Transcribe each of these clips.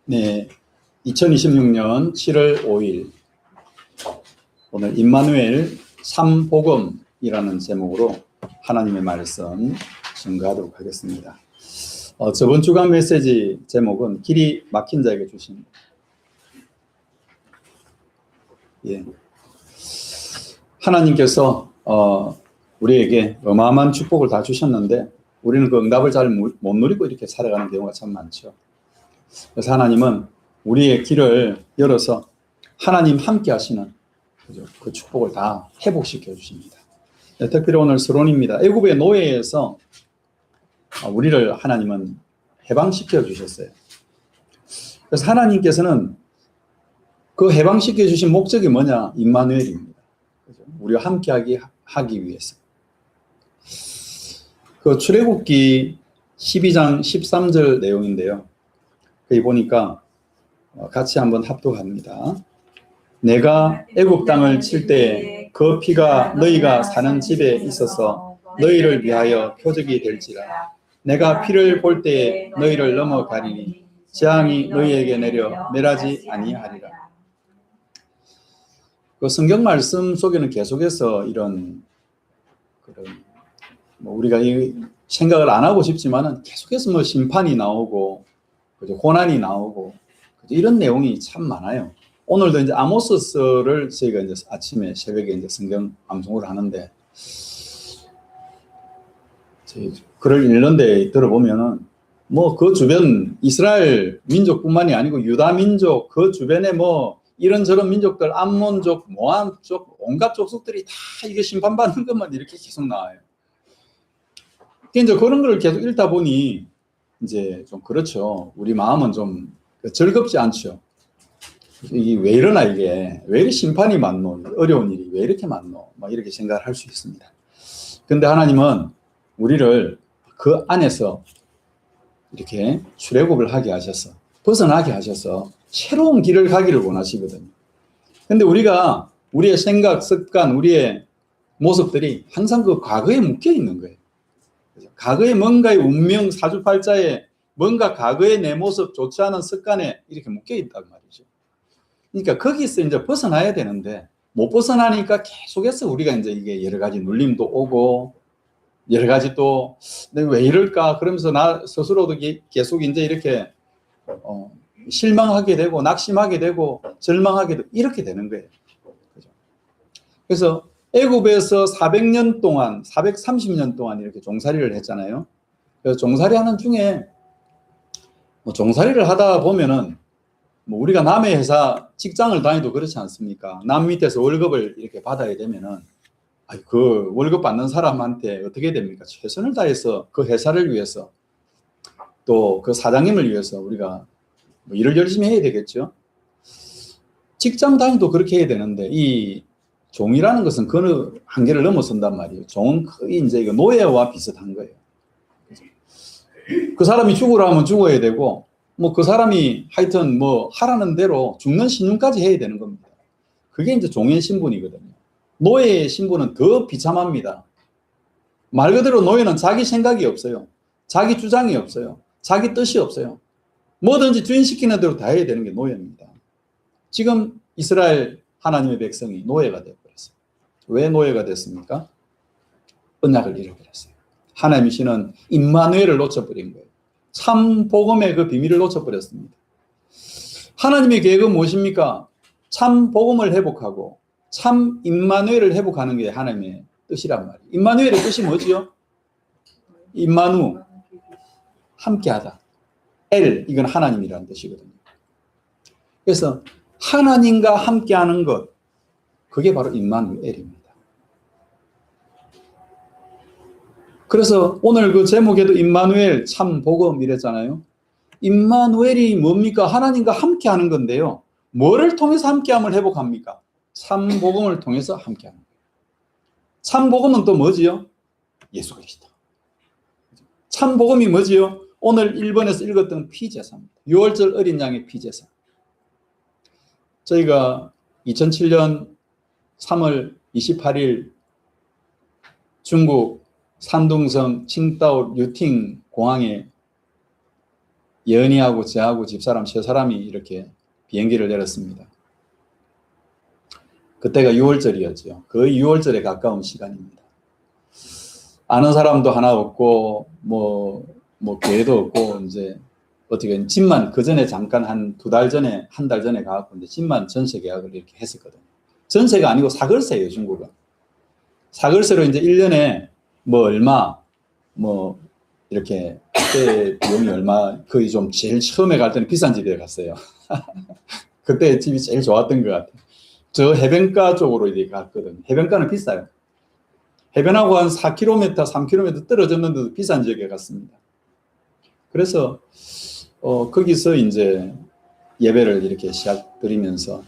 네, 2026년 7월 5일 오늘 임마누엘 삼복음이라는 제목으로 하나님의 말씀 증거하도록 하겠습니다. 저번 주간 메시지 제목은 길이 막힌 자에게 주신 하나님께서 우리에게 어마어마한 축복을 다 주셨는데 우리는 그 응답을 잘 못 누리고 이렇게 살아가는 경우가 참 많죠. 그래서 하나님은 우리의 길을 열어서 하나님 함께 하시는 그 축복을 다 회복시켜 주십니다. 특별히 오늘 서론입니다. 애굽의 노예에서 우리를 하나님은 해방시켜 주셨어요. 그래서 하나님께서는 그 해방시켜 주신 목적이 뭐냐? 임마누엘입니다. 우리와 함께 하기 위해서. 그 출애굽기 12장 13절 내용인데요. 거기 보니까 같이 한번 합독합니다. 내가 애굽 땅을 칠 때에 그 피가 너희가 사는 집에 있어서 너희를 위하여 표적이 될지라. 내가 피를 볼 때에 너희를 넘어가리니 재앙이 너희에게 내려 멸하지 아니하리라. 그 성경 말씀 속에는 계속해서 이런 우리가 이 생각을 안 하고 싶지만은 계속해서 심판이 나오고 고난이 나오고 이런 내용이 참 많아요. 오늘도 이제 아모스서를 저희가 이제 아침에 새벽에 이제 성경 방송을 하는데 글을 읽는데 들어보면은 그 주변 이스라엘 민족뿐만이 아니고 유다 민족 그 주변에 이런저런 민족들 암몬족, 모함족 온갖 족속들이 다 이게 심판받는 것만 이렇게 계속 나와요. 이제 그런 걸 계속 읽다 보니 이제 좀 그렇죠. 우리 마음은 좀 즐겁지 않죠. 이게 왜 이러나 이게 왜 이렇게 심판이 많노? 어려운 일이 왜 이렇게 많노? 이렇게 생각을 할 수 있습니다. 근데 하나님은 우리를 그 안에서 이렇게 출애굽을 하게 하셔서 벗어나게 하셔서 새로운 길을 가기를 원하시거든요. 근데 우리가 우리의 생각, 습관, 우리의 모습들이 항상 그 과거에 묶여 있는 거예요. 과거의 뭔가의 운명, 사주팔자에 뭔가 과거의 내 모습 좋지 않은 습관에 이렇게 묶여 있단 말이죠. 그러니까 거기서 이제 벗어나야 되는데 못 벗어나니까 계속해서 우리가 이제 이게 여러 가지 눌림도 오고 여러 가지 또 왜 이럴까 그러면서 나 스스로도 계속 이제 이렇게 실망하게 되고 낙심하게 되고 절망하게 되고 이렇게 되는 거예요. 그래서 애굽에서 400년 동안 430년 동안 이렇게 종살이를 했잖아요. 그래서 종살이 하는 중에 종살이를 하다 보면은 우리가 남의 회사 직장을 다니도 그렇지 않습니까? 남 밑에서 월급을 이렇게 받아야 되면은 그 월급 받는 사람한테 어떻게 됩니까? 최선을 다해서 그 회사를 위해서 또 그 사장님을 위해서 우리가 일을 열심히 해야 되겠죠. 직장 다니도 그렇게 해야 되는데 이 종이라는 것은 그 한계를 넘어선단 말이에요. 종은 거의 이제 이거 노예와 비슷한 거예요. 그 사람이 죽으라 하면 죽어야 되고, 그 사람이 하여튼 하라는 대로 죽는 신용까지 해야 되는 겁니다. 그게 이제 종의 신분이거든요. 노예의 신분은 더 비참합니다. 말 그대로 노예는 자기 생각이 없어요. 자기 주장이 없어요. 자기 뜻이 없어요. 뭐든지 주인 시키는 대로 다 해야 되는 게 노예입니다. 지금 이스라엘 하나님의 백성이 노예가 되어버렸어요. 왜 노예가 됐습니까? 언약을 잃어버렸어요. 하나님이시는 임마누엘을 놓쳐버린 거예요. 참 복음의 그 비밀을 놓쳐버렸습니다. 하나님의 계획은 무엇입니까? 참 복음을 회복하고 참 임마누엘을 회복하는 게 하나님의 뜻이란 말이에요. 임마누엘의 뜻이 뭐지요? 임마누, 함께하다. 엘, 이건 하나님이라는 뜻이거든요. 그래서 하나님과 함께하는 것, 그게 바로 임마누엘입니다. 그래서 오늘 그 제목에도 임마누엘 참 복음 이랬잖아요. 임마누엘이 뭡니까? 하나님과 함께하는 건데요. 뭐를 통해서 함께함을 회복합니까? 참 복음을 통해서 함께하는 거예요. 참 복음은 또 뭐지요? 예수 그리스도. 참 복음이 뭐지요? 오늘 1번에서 읽었던 피제사입니다. 6월절 어린 양의 피제사. 저희가 2007년 3월 28일 중국 산둥성 칭다오 류팅 공항에 예은이하고 저하고 집사람 세 사람이 이렇게 비행기를 내렸습니다. 그때가 6월절이었죠. 거의 6월절에 가까운 시간입니다. 아는 사람도 하나 없고, 뭐 기회도 없고, 이제, 어떻게, 집만, 그 전에 잠깐 한 2달 전에, 1달 전에 가갖고, 이제 집만 전세 계약을 이렇게 했었거든요. 전세가 아니고 사글세예요, 중국은. 사글세로 이제 1년에 뭐 얼마, 뭐, 이렇게, 그때 비용이 얼마, 거의 좀 제일 처음에 갈 때는 비싼 집에 갔어요. 그때 집이 제일 좋았던 것 같아요. 저 해변가 쪽으로 이렇게 갔거든요. 해변가는 비싸요. 해변하고 한 4km, 3km 떨어졌는데도 비싼 지역에 갔습니다. 그래서, 거기서 이제 예배를 이렇게 시작 드리면서,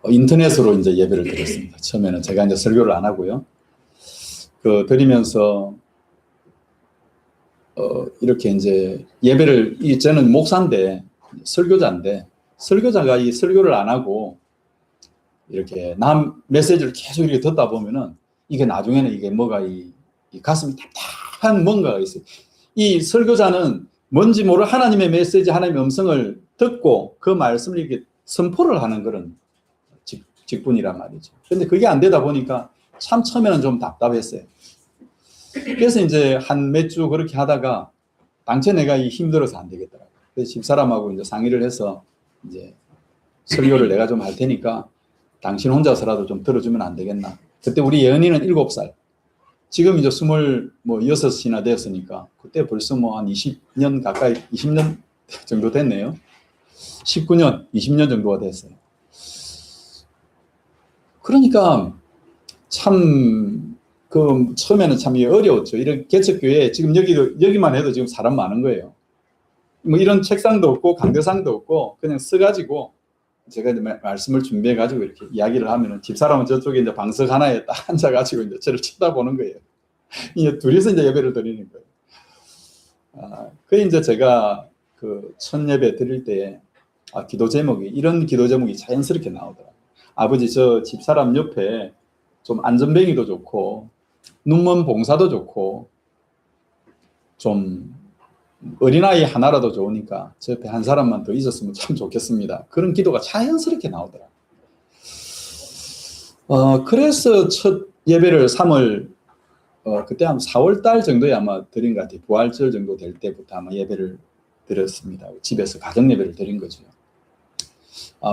인터넷으로 이제 예배를 드렸습니다. 처음에는 제가 이제 설교를 안 하고요. 드리면서, 이렇게 이제 예배를, 저는 목사인데, 설교자인데, 설교자가 이 설교를 안 하고, 이렇게 남 메시지를 계속 이렇게 듣다 보면은 이게 나중에는 이게 뭐가 이 가슴이 답답한 뭔가가 있어요. 이 설교자는 뭔지 모를 하나님의 메시지, 하나님의 음성을 듣고 그 말씀을 이렇게 선포를 하는 그런 직분이란 말이죠. 그런데 그게 안 되다 보니까 참 처음에는 좀 답답했어요. 그래서 이제 한 몇 주 그렇게 하다가 당최 내가 힘들어서 안 되겠더라고요. 그래서 집사람하고 이제 상의를 해서 이제 설교를 내가 좀 할 테니까 당신 혼자서라도 좀 들어주면 안 되겠나. 그때 우리 예은이는 7살. 지금 이제 26이나 됐으니까 그때 벌써 뭐 한 20년 가까이, 20년 정도 됐네요. 19년, 20년 정도가 됐어요. 그러니까 참, 처음에는 참 어려웠죠. 이런 개척교회, 지금 여기만 해도 지금 사람 많은 거예요. 뭐 이런 책상도 없고 강대상도 없고 그냥 써가지고 제가 이제 말씀을 준비해가지고 이렇게 이야기를 하면은 집사람은 저쪽에 이제 방석 하나에 딱 앉아가지고 이제 저를 쳐다보는 거예요. 이제 둘이서 이제 예배를 드리는 거예요. 그 이제 제가 첫 예배 드릴 때, 기도 제목이, 이런 기도 제목이 자연스럽게 나오더라고요. 아버지, 저 집사람 옆에 좀 안전뱅이도 좋고, 눈먼 봉사도 좋고, 좀 어린아이 하나라도 좋으니까 저 옆에 한 사람만 더 있었으면 참 좋겠습니다. 그런 기도가 자연스럽게 나오더라고요. 그래서 첫 예배를 3월, 그때 한 4월 달 정도에 아마 드린 것 같아요. 부활절 정도 될 때부터 아마 예배를 드렸습니다. 집에서 가정 예배를 드린 거죠.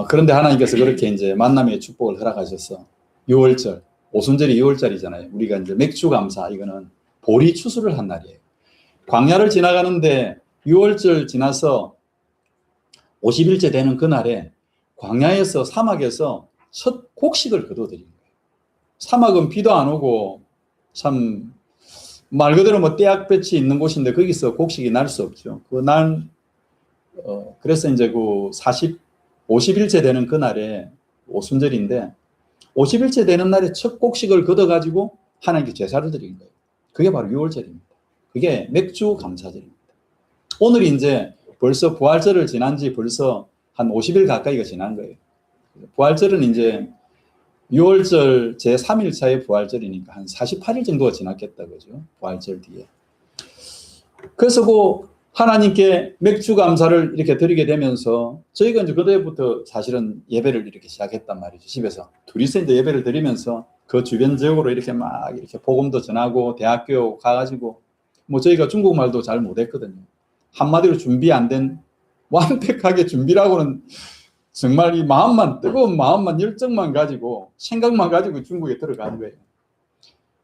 그런데 하나님께서 그렇게 이제 만남의 축복을 허락하셔서 6월절, 오순절이 6월절이잖아요. 우리가 이제 맥주 감사, 이거는 보리 추수를 한 날이에요. 광야를 지나가는데 6월절 지나서 50일째 되는 그날에 광야에서, 사막에서 첫 곡식을 거둬들인 거예요. 사막은 비도 안 오고 참 말 그대로 뭐 떼약볕이 있는 곳인데 거기서 곡식이 날 수 없죠. 그래서 이제 50일째 되는 그날에 오순절인데 50일째 되는 날에 첫 곡식을 걷어가지고 하나님께 제사를 드린 거예요. 그게 바로 6월절입니다. 그게 맥주 감사절입니다. 오늘이 이제 벌써 부활절을 지난 지 벌써 한 50일 가까이가 지난 거예요. 부활절은 이제 6월절 제3일차의 부활절이니까 한 48일 정도가 지났겠다, 그죠? 부활절 뒤에. 그래서 하나님께 맥주 감사를 이렇게 드리게 되면서 저희가 이제 그때부터 사실은 예배를 이렇게 시작했단 말이죠. 집에서. 둘이서 이제 예배를 드리면서 그 주변 지역으로 이렇게 막 이렇게 복음도 전하고 대학교 가가지고 뭐 저희가 중국말도 잘 못했거든요. 한마디로 준비 안 된, 완벽하게 준비라고는 정말 이 마음만, 뜨거운 마음만, 열정만 가지고 생각만 가지고 중국에 들어간 거예요.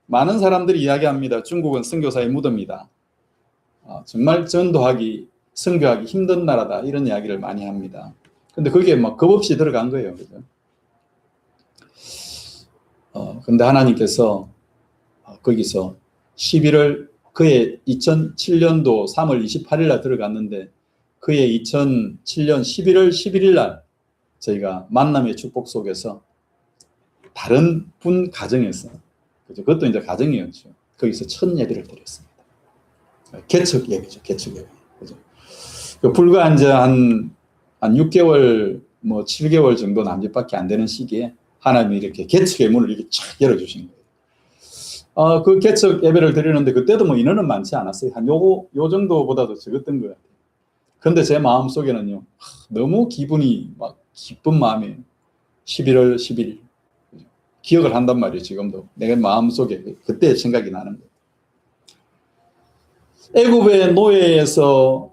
많은 사람들이 이야기합니다. 중국은 선교사의 무덤이다. 정말 전도하기, 선교하기 힘든 나라다. 이런 이야기를 많이 합니다. 근데 거기에 막 겁없이 들어간 거예요. 그죠? 근데 하나님께서 거기서 11월, 그해 2007년도 3월 28일 날 들어갔는데 그해 2007년 11월 11일 날 저희가 만남의 축복 속에서 다른 분 가정에서, 그죠? 그것도 이제 가정이었죠. 거기서 첫 예배를 드렸습니다. 개척 예배죠. 개척 예배. 그죠? 불과 이제 한 6개월, 뭐 7개월 정도 남짓밖에 안 되는 시기에 하나님이 이렇게 개척의 문을 이렇게 쫙 열어주신 거예요. 그 개척 예배를 드리는데 그때도 뭐 인원은 많지 않았어요. 한 요 정도보다도 적었던 것 같아요. 근데 제 마음 속에는요, 너무 기분이 막 기쁜 마음이에요. 11월 11일. 기억을 한단 말이에요, 지금도. 내 마음 속에 그때 생각이 나는 거예요. 애굽의 노예에서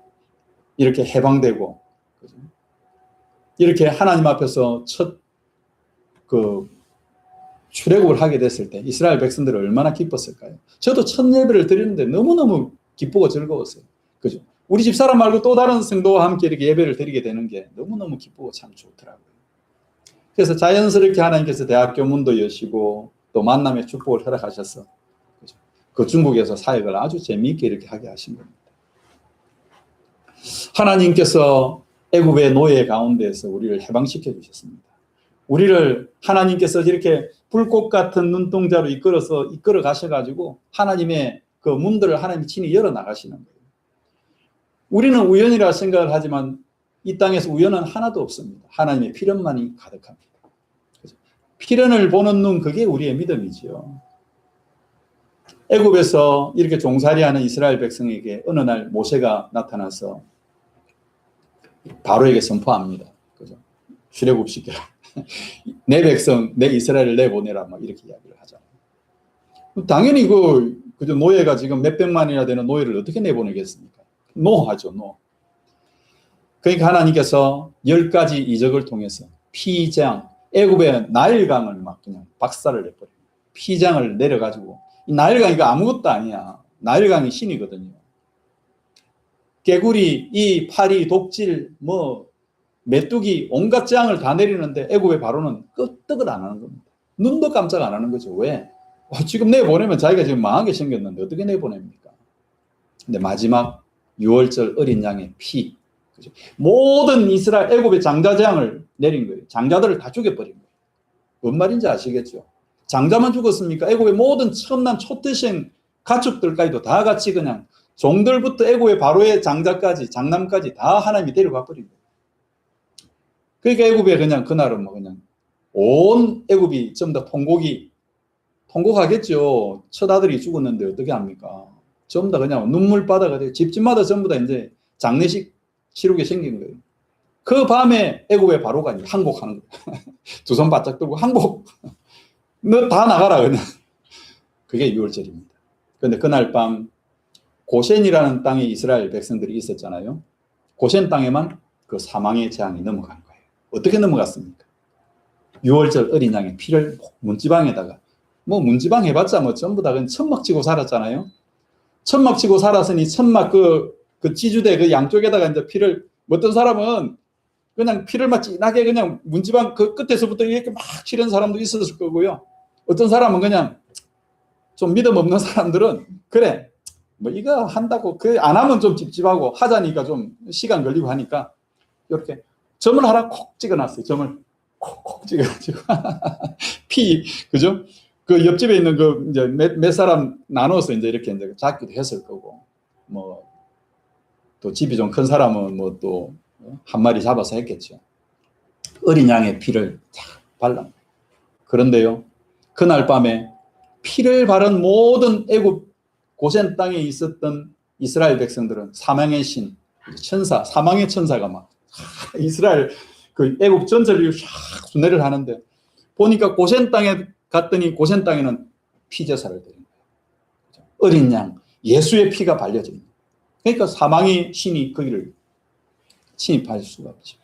이렇게 해방되고, 이렇게 하나님 앞에서 첫 출애굽을 하게 됐을 때 이스라엘 백성들은 얼마나 기뻤을까요? 저도 첫 예배를 드리는데 너무너무 기쁘고 즐거웠어요. 그죠? 우리 집사람 말고 또 다른 성도와 함께 이렇게 예배를 드리게 되는 게 너무너무 기쁘고 참 좋더라고요. 그래서 자연스럽게 하나님께서 대학교 문도 여시고 또 만남의 축복을 허락하셔서 그죠? 그 중국에서 사역을 아주 재미있게 이렇게 하게 하신 겁니다. 하나님께서 애굽의 노예 가운데에서 우리를 해방시켜 주셨습니다. 우리를 하나님께서 이렇게 불꽃 같은 눈동자로 이끌어 가셔가지고 하나님의 그 문들을 하나님이 친히 열어 나가시는 거예요. 우리는 우연이라 생각을 하지만 이 땅에서 우연은 하나도 없습니다. 하나님의 필연만이 가득합니다. 필연을 보는 눈, 그게 우리의 믿음이지요. 애굽에서 이렇게 종살이하는 이스라엘 백성에게 어느 날 모세가 나타나서 바로에게 선포합니다. 그죠? 출애굽시켜라. 내 백성, 내 이스라엘을 내보내라. 막 이렇게 이야기를 하잖아요. 당연히 그저 노예가 지금 몇백만이나 되는 노예를 어떻게 내보내겠습니까? 노하죠, 노. 그러니까 하나님께서 10가지 이적을 통해서 피장, 애굽의 나일강을 막 그냥 박살을 내버려요. 피장을 내려가지고, 이 나일강이 아무것도 아니야. 나일강이 신이거든요. 개구리, 이 파리, 독질, 메뚜기, 온갖 재앙을 다 내리는데 애굽의 바로는 끄떡을 안 하는 겁니다. 눈도 깜짝 안 하는 거죠. 왜? 지금 내보내면 자기가 지금 망하게 생겼는데 어떻게 내보냅니까? 근데 마지막 6월절 어린 양의 피, 그죠? 모든 이스라엘 애굽의 장자 재앙을 내린 거예요. 장자들을 다 죽여버린 거예요. 뭔 말인지 아시겠죠? 장자만 죽었습니까? 애굽의 모든 처음난 초태생 가축들까지도 다 같이 그냥 종들부터 애굽의 바로의 장자까지 장남까지 다 하나님이 데려가 버린 거예요. 그러니까 애굽에 그냥 그날은 그냥 온 애굽이 전부 다 통곡하겠죠. 첫 아들이 죽었는데 어떻게 합니까? 전부 다 그냥 눈물바다가 돼요. 집집마다 전부 다 이제 장례식 치르게 생긴 거예요. 그 밤에 애굽의 바로가 항복하는 거예요. 두 손 바짝 들고 항복. 너 다 나가라 그냥. 그게 6월절입니다. 그런데 그날 밤 고센이라는 땅에 이스라엘 백성들이 있었잖아요. 고센 땅에만 그 사망의 재앙이 넘어간 거예요. 어떻게 넘어갔습니까? 6월절 어린 양의 피를 문지방에다가, 문지방 해봤자 전부 다 천막 치고 살았잖아요. 천막 치고 살았으니 천막 그 지주대 그 양쪽에다가 이제 피를, 어떤 사람은 그냥 피를 막 진하게 그냥 문지방 그 끝에서부터 이렇게 막 치는 사람도 있었을 거고요. 어떤 사람은 그냥 좀 믿음 없는 사람들은 그래, 이거 한다고, 안 하면 좀 찝찝하고 하자니까 좀 시간 걸리고 하니까 이렇게 점을 하나 콕 찍어놨어요. 점을 콕콕 찍어가지고 그죠? 그 옆집에 있는 이제 몇 사람 나눠서 이제 이렇게 이제 잡기도 했을 거고, 또 집이 좀 큰 사람은 또 한 마리 잡아서 했겠죠. 어린 양의 피를 탁 발라. 그런데요, 그날 밤에 피를 바른 모든 애굽 고센 땅에 있었던 이스라엘 백성들은 사망의 신, 천사, 사망의 천사가 막 이스라엘 애굽 전체를 쫙 순회를 하는데, 보니까 고센 땅에 갔더니 고센 땅에는 피제사를 드린 거예요. 어린 양, 예수의 피가 발려져 있는 거예요. 그러니까 사망의 신이 거기를 침입할 수가 없죠.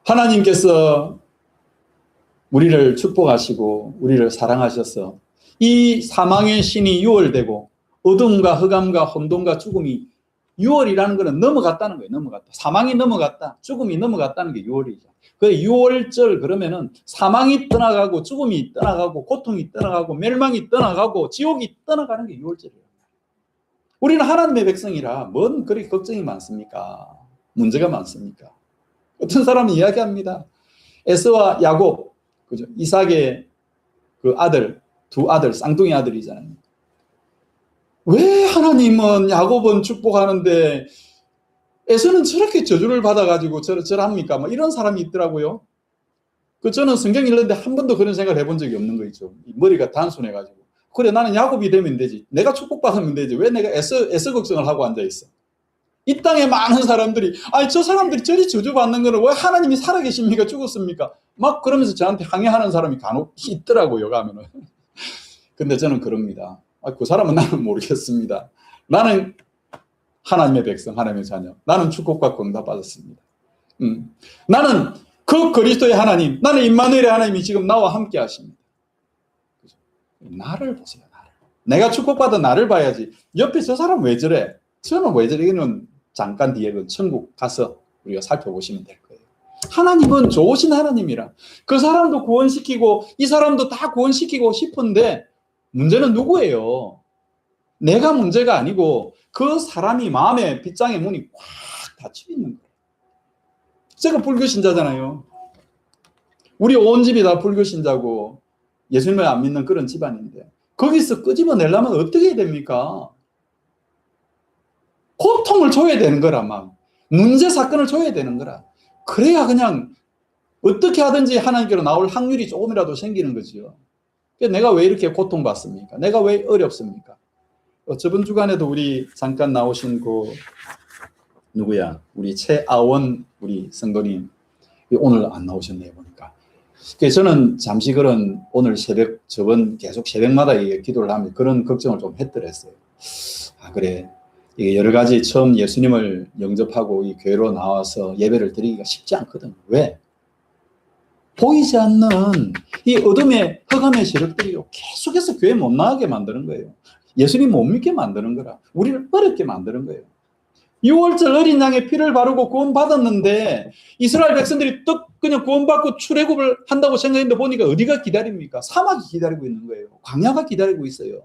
하나님께서 우리를 축복하시고 우리를 사랑하셔서 이 사망의 신이 유월되고 어둠과 흑암과 혼돈과 죽음이, 유월이라는 것은 넘어갔다는 거예요. 넘어갔다. 사망이 넘어갔다. 죽음이 넘어갔다는 게 유월이죠. 그 유월절 그러면은 사망이 떠나가고 죽음이 떠나가고 고통이 떠나가고 멸망이 떠나가고 지옥이 떠나가는 게 유월절이에요. 우리는 하나님의 백성이라 뭔 그리 걱정이 많습니까? 문제가 많습니까? 어떤 사람은 이야기합니다. 에서와 야곱, 그죠? 이삭의 그 아들, 두 아들, 쌍둥이 아들이잖아요. 왜 하나님은 야곱은 축복하는데 에서는 저렇게 저주를 받아가지고 저럽니까? 이런 사람이 있더라고요. 저는 성경 읽는데 한 번도 그런 생각을 해본 적이 없는 거 있죠. 머리가 단순해가지고. 그래, 나는 야곱이 되면 되지. 내가 축복받으면 되지. 왜 내가 애써 걱정을 하고 앉아있어? 이 땅에 많은 사람들이, 아니, 저 사람들이 저리 저주받는 거는 왜 하나님이 살아계십니까? 죽었습니까? 막 그러면서 저한테 항의하는 사람이 간혹 있더라고요, 가면은. 근데 저는 그럽니다. 그 사람은 나는 모르겠습니다. 나는 하나님의 백성, 하나님의 자녀. 나는 축복받고 응답받았습니다. 나는 그 그리스도의 하나님, 나는 임마누엘의 하나님이 지금 나와 함께 하십니다. 그죠? 나를 보세요, 나를. 내가 축복받은 나를 봐야지. 옆에 저 사람 왜 저래? 저는 왜 저래? 이거는 잠깐 뒤에 그 천국 가서 우리가 살펴보시면 될 거예요. 하나님은 좋으신 하나님이라. 그 사람도 구원시키고 이 사람도 다 구원시키고 싶은데 문제는 누구예요? 내가 문제가 아니고 그 사람이 마음에 빗장의 문이 꽉 닫혀 있는 거예요. 제가 불교 신자잖아요. 우리 온 집이 다 불교 신자고 예수님을 안 믿는 그런 집안인데 거기서 끄집어내려면 어떻게 해야 됩니까? 고통을 줘야 되는 거라, 막. 문제 사건을 줘야 되는 거라. 그래야 그냥 어떻게 하든지 하나님께로 나올 확률이 조금이라도 생기는 거지요. 내가 왜 이렇게 고통받습니까? 내가 왜 어렵습니까? 저번 주간에도 우리 잠깐 나오신 누구야? 우리 최아원 우리 성도님 오늘 안 나오셨네요, 보니까. 그래서 저는 잠시 그런 오늘 저번 계속 새벽마다 기도를 하면 그런 걱정을 좀 했더랬어요. 그래. 이게 여러 가지 처음 예수님을 영접하고 이 교회로 나와서 예배를 드리기가 쉽지 않거든. 왜? 보이지 않는 이 어둠의 흑암의 세력들이 계속해서 교회 못 나가게 만드는 거예요. 예수님 못 믿게 만드는 거라. 우리를 어렵게 만드는 거예요. 6월절 어린 양의 피를 바르고 구원받았는데 이스라엘 백성들이 떡 그냥 구원받고 출애굽을 한다고 생각했는데 보니까 어디가 기다립니까? 사막이 기다리고 있는 거예요. 광야가 기다리고 있어요.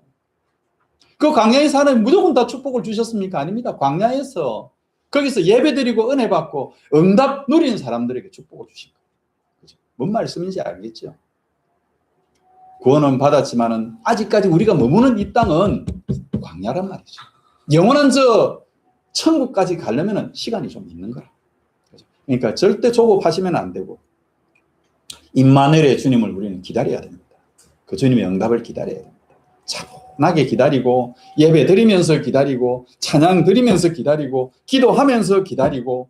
그 광야에서 하나님 무조건 다 축복을 주셨습니까? 아닙니다. 광야에서 거기서 예배드리고 은혜 받고 응답 누리는 사람들에게 축복을 주신 거예요. 그죠? 뭔 말씀인지 알겠죠? 구원은 받았지만은 아직까지 우리가 머무는 이 땅은 광야란 말이죠. 영원한 저 천국까지 가려면은 시간이 좀 있는 거라. 그죠? 그러니까 절대 조급하시면 안 되고 임마누엘의 주님을 우리는 기다려야 됩니다. 그 주님의 응답을 기다려야 됩니다. 차분하게 기다리고 예배 드리면서 기다리고 찬양 드리면서 기다리고 기도하면서 기다리고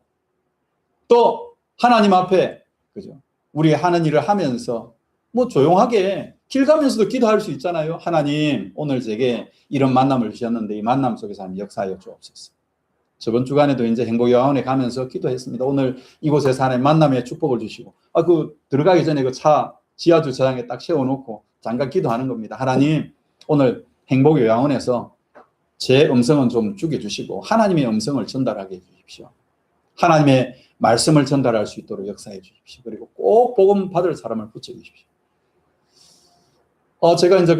또 하나님 앞에 그죠? 우리 하는 일을 하면서 뭐 조용하게 길 가면서도 기도할 수 있잖아요. 하나님 오늘 제게 이런 만남을 주셨는데 이 만남 속에서 하나님 역사하여 주옵소서. 저번 주간에도 이제 행복요양원에 가면서 기도했습니다. 오늘 이곳에서 하나님 만남의 축복을 주시고 들어가기 전에 그 차 지하 주차장에 딱 세워놓고 잠깐 기도하는 겁니다. 하나님 오늘 행복요양원에서 제 음성은 좀 죽여주시고 하나님의 음성을 전달하게 해주십시오. 하나님의 말씀을 전달할 수 있도록 역사해 주십시오. 그리고 꼭 복음 받을 사람을 붙여주십시오. 제가 이제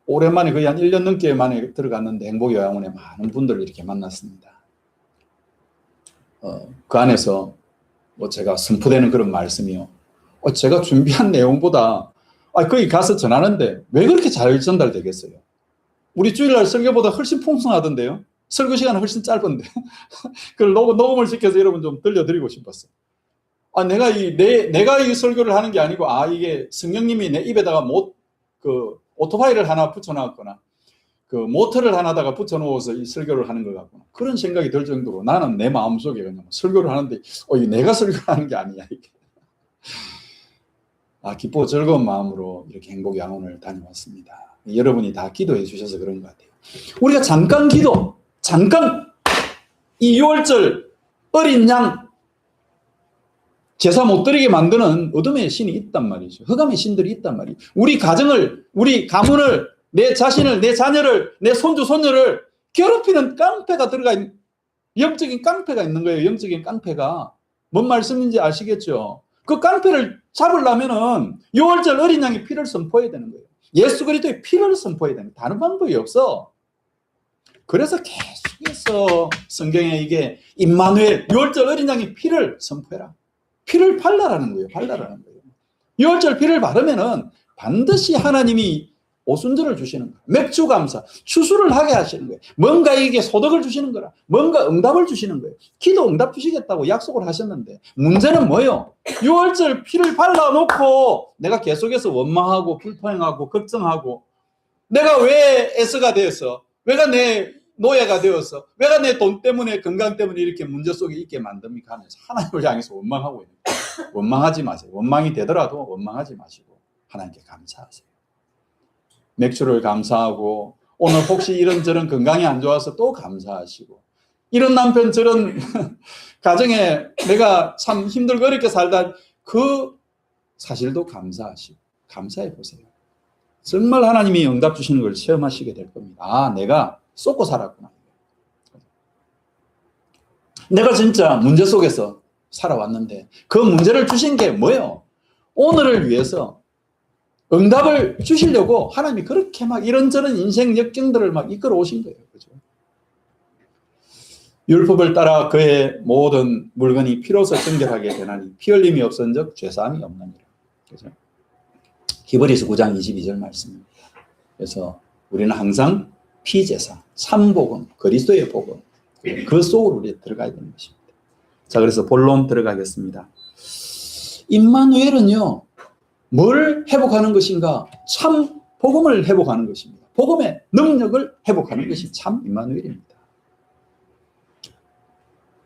오랜만에 거의 한 1년 넘게 만에 들어갔는데 행복요양원에 많은 분들을 이렇게 만났습니다. 그 안에서 제가 선포되는 그런 말씀이요. 제가 준비한 내용보다 거기 가서 전하는데 왜 그렇게 잘 전달되겠어요? 우리 주일날 설교보다 훨씬 풍성하던데요. 설교 시간은 훨씬 짧은데 그걸 녹음을 시켜서 여러분 좀 들려드리고 싶었어요. 내가 이 설교를 하는 게 아니고 이게 성령님이 내 입에다가 오토바이를 하나 붙여놨거나 모터를 하나다가 붙여놓아서 이 설교를 하는 것 같구나. 그런 생각이 들 정도로 나는 내 마음속에 그냥 설교를 하는데 내가 설교를 하는 게 아니야 이게. 기쁘고 즐거운 마음으로 이렇게 행복양원을 다녀왔습니다. 여러분이 다 기도해 주셔서 그런 것 같아요. 우리가 잠깐 이 6월절 어린 양 제사 못 드리게 만드는 어둠의 신이 있단 말이죠. 흑암의 신들이 있단 말이에요. 우리 가정을, 우리 가문을, 내 자신을, 내 자녀를, 내 손주, 손녀를 괴롭히는 깡패가 영적인 깡패가 있는 거예요. 영적인 깡패가. 뭔 말씀인지 아시겠죠? 그 깡패를 잡으려면은 6월절 어린 양의 피를 선포해야 되는 거예요. 예수 그리스도의 피를 선포해야 됩니다. 다른 방법이 없어. 그래서 계속해서 성경에 이게 임마누엘 6월절 어린 양의 피를 선포해라. 피를 발라라는 거예요. 발라라는 거예요. 6월절 피를 바르면은 반드시 하나님이 오순절을 주시는 거야. 맥주 감사, 추수를 하게 하시는 거예요. 뭔가 이게 소득을 주시는 거라. 뭔가 응답을 주시는 거예요. 기도 응답 주시겠다고 약속을 하셨는데 문제는 뭐예요? 6월절 피를 발라놓고 내가 계속해서 원망하고 불평하고 걱정하고 내가 왜 S가 되었어? 왜가 내 노예가 되어서 왜가 내 돈 때문에 건강 때문에 이렇게 문제 속에 있게 만듭니까 하면서 하나님을 향해서 원망하고 있는 거예요. 원망하지 마세요. 원망이 되더라도 원망하지 마시고 하나님께 감사하세요. 맥주를 감사하고 오늘 혹시 이런저런 건강이 안 좋아서 또 감사하시고 이런 남편 저런 가정에 내가 참 힘들고 어렵게 살다 그 사실도 감사하시고 감사해 보세요. 정말 하나님이 응답 주시는 걸 체험하시게 될 겁니다. 아, 내가 쏟고 살았구나. 내가 진짜 문제 속에서 살아왔는데 그 문제를 주신 게 뭐예요? 오늘을 위해서 응답을 주시려고 하나님이 그렇게 막 이런저런 인생 역경들을 막 이끌어 오신 거예요. 그죠? 율법을 따라 그의 모든 물건이 피로서 정결하게 되나니 피 흘림이 없은즉 죄사함이 없느니라. 그죠? 히브리서 9장 22절 말씀입니다. 그래서 우리는 항상 피제사, 참복음, 그리스도의 복음 그 속으로 우리 들어가야 되는 것입니다. 자, 그래서 본론 들어가겠습니다. 임마누엘은요. 뭘 회복하는 것인가? 참 복음을 회복하는 것입니다. 복음의 능력을 회복하는 것이 참 임마누엘입니다.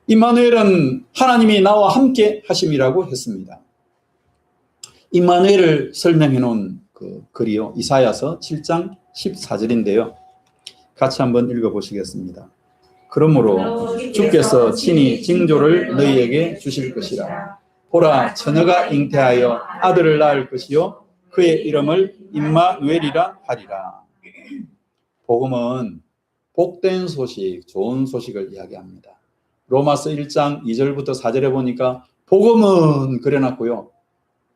임마누엘은 하나님이 나와 함께 하심이라고 했습니다. 임마누엘을 설명해 놓은 그 글이요. 이사야서 7장 14절인데요. 같이 한번 읽어보시겠습니다. 그러므로 주께서 친히 징조를 너희에게 주실 것이라. 보라, 처녀가 잉태하여 아들을 낳을 것이요 그의 이름을 임마누엘이라 하리라. 복음은 복된 소식, 좋은 소식을 이야기합니다. 로마서 1장 2절부터 4절에 보니까 복음은 그려놨고요.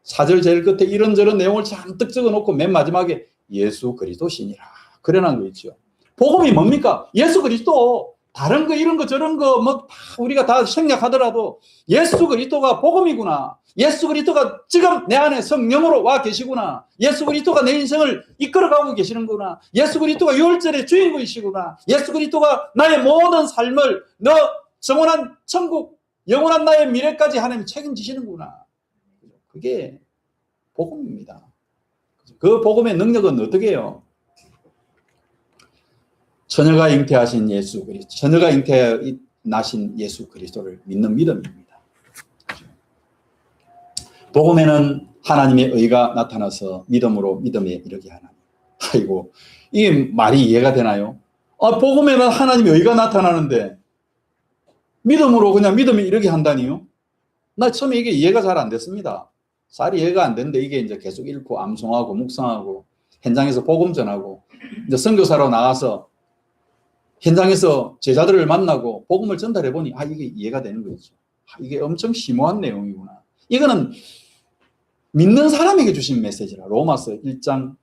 4절 제일 끝에 이런저런 내용을 잔뜩 적어놓고 맨 마지막에 예수 그리스도시니라 그려놓은 거 있죠. 복음이 뭡니까? 예수 그리스도. 다른 거 이런 거 저런 거 뭐 우리가 다 생략하더라도 예수 그리스도가 복음이구나. 예수 그리스도가 지금 내 안에 성령으로 와 계시구나. 예수 그리스도가 내 인생을 이끌어가고 계시는구나. 예수 그리스도가 6월절의 주인공이시구나. 예수 그리스도가 나의 모든 삶을 너 영원한 천국, 영원한 나의 미래까지 하나님 책임지시는구나. 그게 복음입니다. 그 복음의 능력은 어떻게 해요? 처녀가 잉태하신 예수 그리스도, 처녀가 잉태하여 나신 예수 그리스도를 믿는 믿음입니다. 복음에는 하나님의 의가 나타나서 믿음으로 믿음에 이르게 하나니. 아이고, 이게 말이 이해가 되나요? 복음에는 하나님의 의가 나타나는데 믿음으로 그냥 믿음에 이르게 한다니요? 나 처음에 이게 이해가 잘 안 됐습니다. 잘 이해가 안 되는데 이게 이제 계속 읽고 암송하고 묵상하고 현장에서 복음 전하고 이제 선교사로 나가서 현장에서 제자들을 만나고 복음을 전달해 보니 이게 이해가 되는 거죠. 이게 엄청 심오한 내용이구나. 이거는 믿는 사람에게 주신 메시지라. 로마서 1장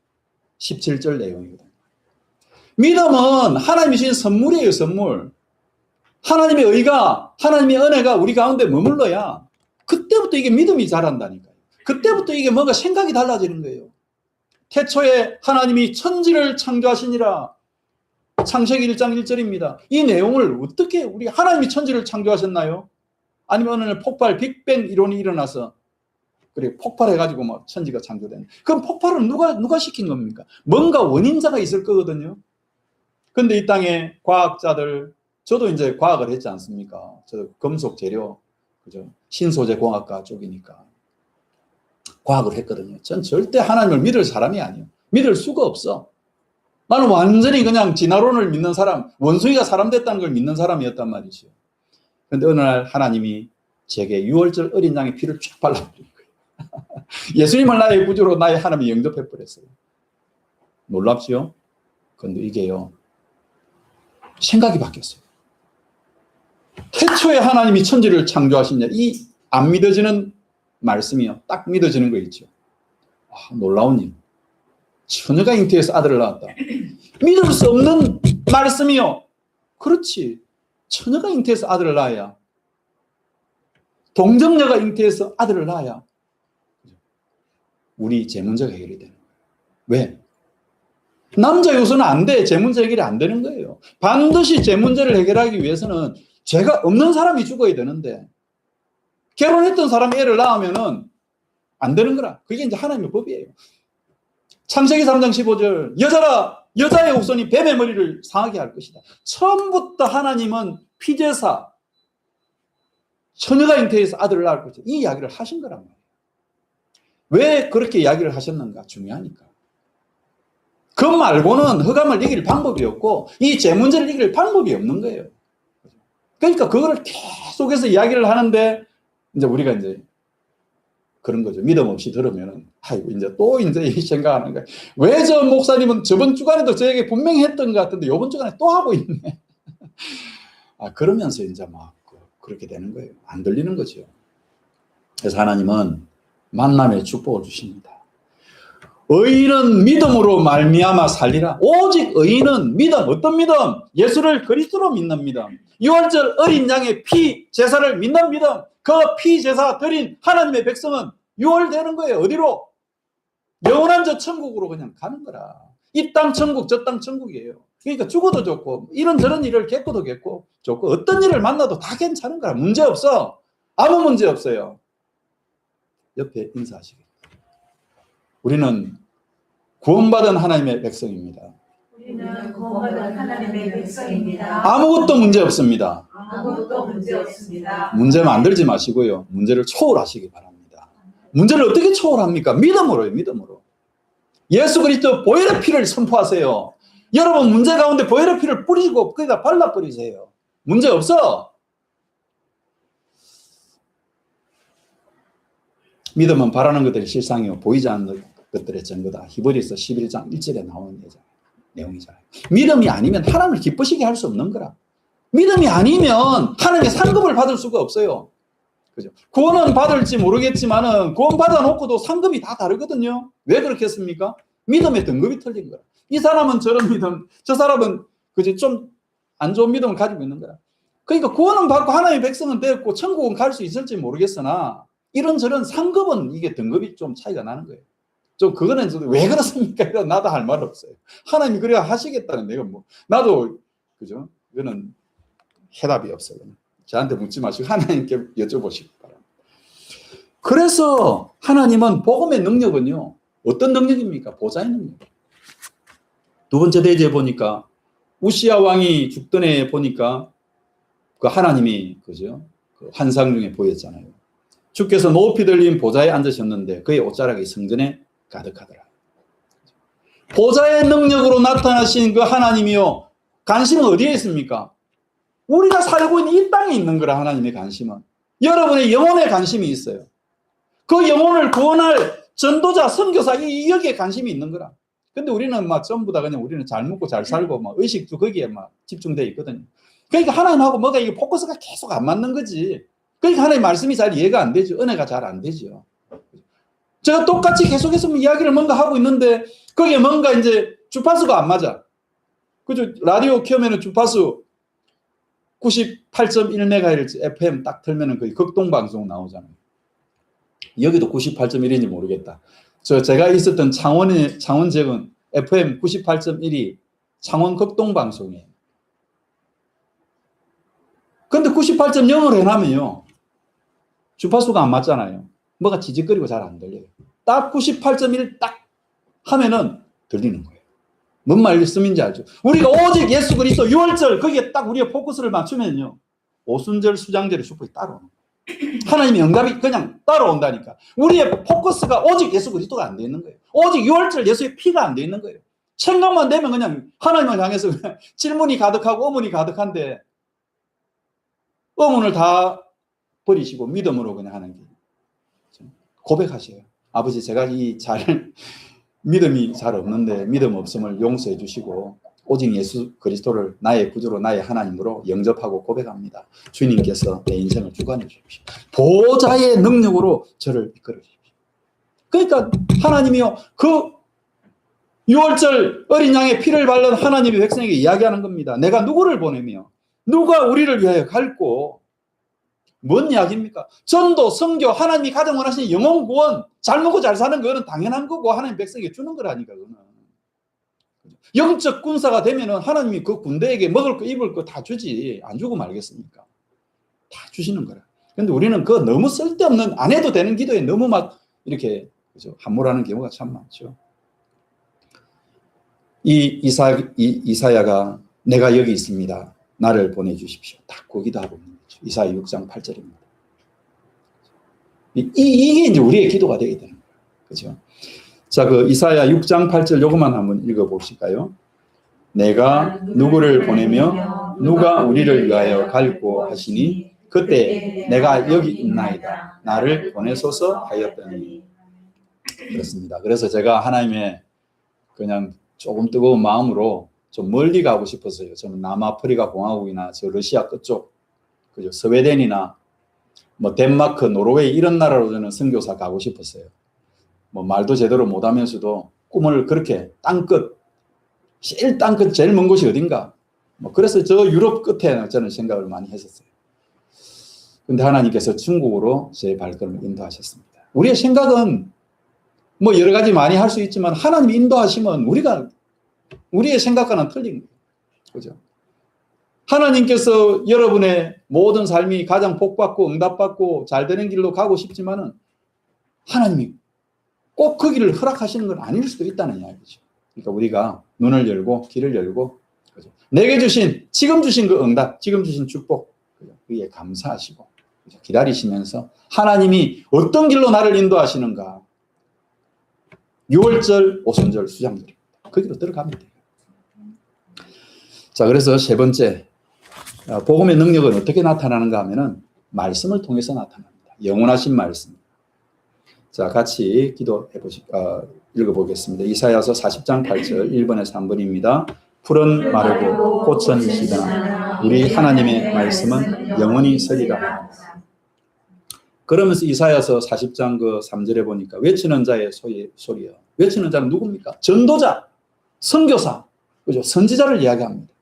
17절 내용이거든요. 믿음은 하나님이 주신 선물이에요. 선물. 하나님의 의가, 하나님의 은혜가 우리 가운데 머물러야 그때부터 이게 믿음이 자란다니까요. 그때부터 이게 뭔가 생각이 달라지는 거예요. 태초에 하나님이 천지를 창조하시니라. 창세기 1장 1절입니다. 이 내용을 어떻게 우리 하나님이 천지를 창조하셨나요? 아니면 어느 날 폭발, 빅뱅 이론이 일어나서 그래 폭발해가지고 막 천지가 창조된. 그럼 폭발은 누가 시킨 겁니까? 뭔가 원인자가 있을 거거든요. 근데 이 땅에 과학자들, 저도 이제 과학을 했지 않습니까? 저도 금속 재료, 그죠? 신소재 공학과 쪽이니까 과학을 했거든요. 전 절대 하나님을 믿을 사람이 아니에요. 믿을 수가 없어. 나는 완전히 그냥 진화론을 믿는 사람, 원숭이가 사람 됐다는 걸 믿는 사람이었단 말이죠. 그런데 어느 날 하나님이 제게 6월절 어린 양의 피를 쫙 발라버린 거예요. 예수님을 나의 구주로 나의 하나님이 영접해버렸어요. 놀랍지요? 그런데 이게요, 생각이 바뀌었어요. 태초에 하나님이 천지를 창조하신 이 안 믿어지는 말씀이요. 딱 믿어지는 거 있죠. 놀라운 일. 처녀가 잉태해서 아들을 낳았다. 믿을 수 없는 말씀이요. 그렇지. 처녀가 잉태해서 아들을 낳아야. 동정녀가 잉태해서 아들을 낳아야. 우리 제 문제가 해결이 되는 거예요. 왜? 남자 요소는 안 돼. 제 문제 해결이 안 되는 거예요. 반드시 제 문제를 해결하기 위해서는 죄가 없는 사람이 죽어야 되는데 결혼했던 사람이 애를 낳으면은 안 되는 거라. 그게 이제 하나님의 법이에요. 창세기 3장 15절 여자의 후손이 뱀의 머리를 상하게 할 것이다. 처음부터 하나님은 피제사 처녀가 잉태해서 아들을 낳을 것이다. 이 이야기를 하신 거란 말이에요. 왜 그렇게 이야기를 하셨는가 중요하니까. 그 말고는 흑암을 이길 방법이 없고 이 제 문제를 이길 방법이 없는 거예요. 그러니까 그거를 계속해서 이야기를 하는데 이제 우리가 이제 그런 거죠. 믿음 없이 들으면은 아이고 이제 또 이제 이 생각하는 거예요. 왜 저 목사님은 저번 주간에도 저에게 분명히 했던 것 같은데 이번 주간에 또 하고 있네. 그러면서 이제 막 그렇게 되는 거예요. 안 들리는 거죠. 그래서 하나님은 만남의 축복을 주십니다. 의인은 믿음으로 말미암아 살리라. 오직 의인은 믿음. 어떤 믿음? 예수를 그리스도로 믿는 믿음. 6월절 어린 양의 피 제사를 믿는 믿음. 그 피 제사 드린 하나님의 백성은 6월 되는 거예요. 어디로? 영원한 저 천국으로 그냥 가는 거라. 이 땅 천국 저 땅 천국이에요. 그러니까 죽어도 좋고 이런저런 일을 겪어도 좋고 어떤 일을 만나도 다 괜찮은 거라. 문제 없어. 아무 문제 없어요. 옆에 인사하시겠습니다. 우리는 구원받은 하나님의 백성입니다. 우리는 구원받은 하나님의 백성입니다. 아무것도 문제 없습니다. 아무것도 문제 없습니다. 문제 만들지 마시고요. 문제를 초월하시기 바랍니다. 문제를 어떻게 초월합니까? 믿음으로요. 믿음으로. 예수 그리스도 보혈의 피를 선포하세요. 여러분 문제 가운데 보혈의 피를 뿌리고 거기다 발라버리세요. 문제 없어. 믿음은 바라는 것들이 실상이요 보이지 않는 것들의 증거다. 히브리서 11장 1절에 나오는 내용이잖아요. 믿음이 아니면 하나님을 기쁘시게 할 수 없는 거라. 믿음이 아니면 하나님의 상급을 받을 수가 없어요. 그죠? 구원은 받을지 모르겠지만은 구원 받아놓고도 상급이 다 다르거든요. 왜 그렇겠습니까? 믿음의 등급이 틀린 거라. 이 사람은 저런 믿음, 저 사람은 그죠? 좀 안 좋은 믿음을 가지고 있는 거라. 그러니까 구원은 받고 하나님의 백성은 되었고 천국은 갈 수 있을지 모르겠으나 이런저런 상급은 이게 등급이 좀 차이가 나는 거예요. 좀 그거는 왜 그렇습니까? 나도 할 말 없어요. 하나님이 그래야 하시겠다는 내가 뭐 나도 그죠? 이거는 해답이 없어요. 저한테 묻지 마시고 하나님께 여쭤보시기 바랍니다. 그래서 하나님은 복음의 능력은요. 어떤 능력입니까? 보좌의 능력. 두 번째 대제에 보니까 우시야 왕이 죽던 해에 보니까 그 하나님이 그죠? 그 환상 중에 보였잖아요. 주께서 높이 들린 보좌에 앉으셨는데 그의 옷자락이 성전에 가득하더라. 보좌의 능력으로 나타나신 그 하나님이요. 관심은 어디에 있습니까? 우리가 살고 있는 이 땅에 있는 거라. 하나님의 관심은. 여러분의 영혼에 관심이 있어요. 그 영혼을 구원할 전도자, 선교사 여기에 관심이 있는 거라. 근데 우리는 막 전부 다 그냥 우리는 잘 먹고 잘 살고 막 의식도 거기에 막 집중되어 있거든요. 그러니까 하나님하고 뭐가 이게 포커스가 계속 안 맞는 거지. 그러니까 하나님 말씀이 잘 이해가 안 되죠. 은혜가 잘 안 되죠. 제가 똑같이 계속해서 이야기를 뭔가 하고 있는데 거기에 뭔가 이제 주파수가 안 맞아. 그죠? 라디오 켜면은 주파수 98.1MHz FM 딱 틀면은 거의 극동방송 나오잖아요. 여기도 98.1인지 모르겠다. 제가 있었던 창원 지역은 FM 98.1이 창원 극동방송이에요. 근데 98.0을 해놔면요. 주파수가 안 맞잖아요. 뭐가 지직거리고 잘 안 들려요. 딱 98.1 딱 하면은 들리는 거예요. 뭔 말씀인지 알죠? 우리가 오직 예수 그리스도 6월절 거기에 딱 우리의 포커스를 맞추면요. 오순절 수장절의 축복이 따라오는 거예요. 하나님의 응답이 그냥 따라온다니까. 우리의 포커스가 오직 예수 그리스도가 안 돼 있는 거예요. 오직 6월절 예수의 피가 안 돼 있는 거예요. 생각만 되면 그냥 하나님을 향해서 그냥 질문이 가득하고 의문이 가득한데 의문을 다 버리시고 믿음으로 그냥 하는 게 고백하세요. 아버지 제가 믿음이 잘 없는데 믿음 없음을 용서해 주시고 오직 예수 그리스도를 나의 구주로 나의 하나님으로 영접하고 고백합니다. 주님께서 내 인생을 주관해 주십시오. 보좌의 능력으로 저를 이끌어 주십시오. 그러니까 하나님이요. 그 6월절 어린 양의 피를 바른 하나님의 백성에게 이야기하는 겁니다. 내가 누구를 보내며 누가 우리를 위하여 갈고 뭔 이야기입니까? 전도, 선교, 하나님이 가장 원하시는 영혼 구원, 잘 먹고 잘 사는 거는 당연한 거고 하나님 백성에게 주는 거라니까. 그거는. 영적 군사가 되면은 하나님이 그 군대에게 먹을 거 입을 거 다 주지. 안 주고 말겠습니까? 다 주시는 거라. 근데 우리는 그 너무 쓸데없는 안 해도 되는 기도에 너무 막 이렇게 그죠? 함몰하는 경우가 참 많죠. 이사야가 내가 여기 있습니다. 나를 보내주십시오. 딱 그 기도하고 있는 거죠. 이사야 6장 8절입니다. 이게 이제 우리의 기도가 되게 되는 거예요. 그죠? 자, 그 이사야 6장 8절 요것만 한번 읽어보실까요? 내가 누구를 보내며 누가 우리를 위하여 갈고 하시니 그때 내가 여기 있나이다. 나를 보내소서 하였더니. 그렇습니다. 그래서 제가 하나님의 그냥 조금 뜨거운 마음으로 좀 멀리 가고 싶었어요. 저는 남아프리카 공화국이나 저 러시아 끝쪽, 그죠? 스웨덴이나 뭐 덴마크, 노르웨이 이런 나라로 저는 선교사 가고 싶었어요. 뭐 말도 제대로 못하면서도 꿈을 그렇게 땅끝, 제일 땅끝, 제일 먼 곳이 어딘가. 뭐 그래서 저 유럽 끝에 저는 생각을 많이 했었어요. 근데 하나님께서 중국으로 제 발걸음을 인도하셨습니다. 우리의 생각은 뭐 여러 가지 많이 할 수 있지만 하나님이 인도하시면 우리의 생각과는 틀린 거예요. 그죠? 하나님께서 여러분의 모든 삶이 가장 복받고 응답받고 잘 되는 길로 가고 싶지만은 하나님이 꼭 그 길을 허락하시는 건 아닐 수도 있다는 이야기죠. 그러니까 우리가 눈을 열고 길을 열고 그죠? 내게 주신 지금 주신 그 응답, 지금 주신 축복 그죠? 그게 감사하시고 그죠? 기다리시면서 하나님이 어떤 길로 나를 인도하시는가 6월절, 오순절, 수장절입니다. 그 길로 들어가면 돼요. 자, 그래서 세 번째 복음의 능력은 어떻게 나타나는가 하면은 말씀을 통해서 나타납니다. 영원하신 말씀. 자, 같이 읽어보겠습니다. 이사야서 40장 8절 1번에서 3번입니다. 풀은 마르고 꽃은 시드나 우리 하나님의 말씀은 영원히 서리라. 그러면서 이사야서 40장 그 3절에 보니까 외치는 자의 소리요. 외치는 자는 누굽니까? 전도자, 선교사, 그죠? 선지자를 이야기합니다.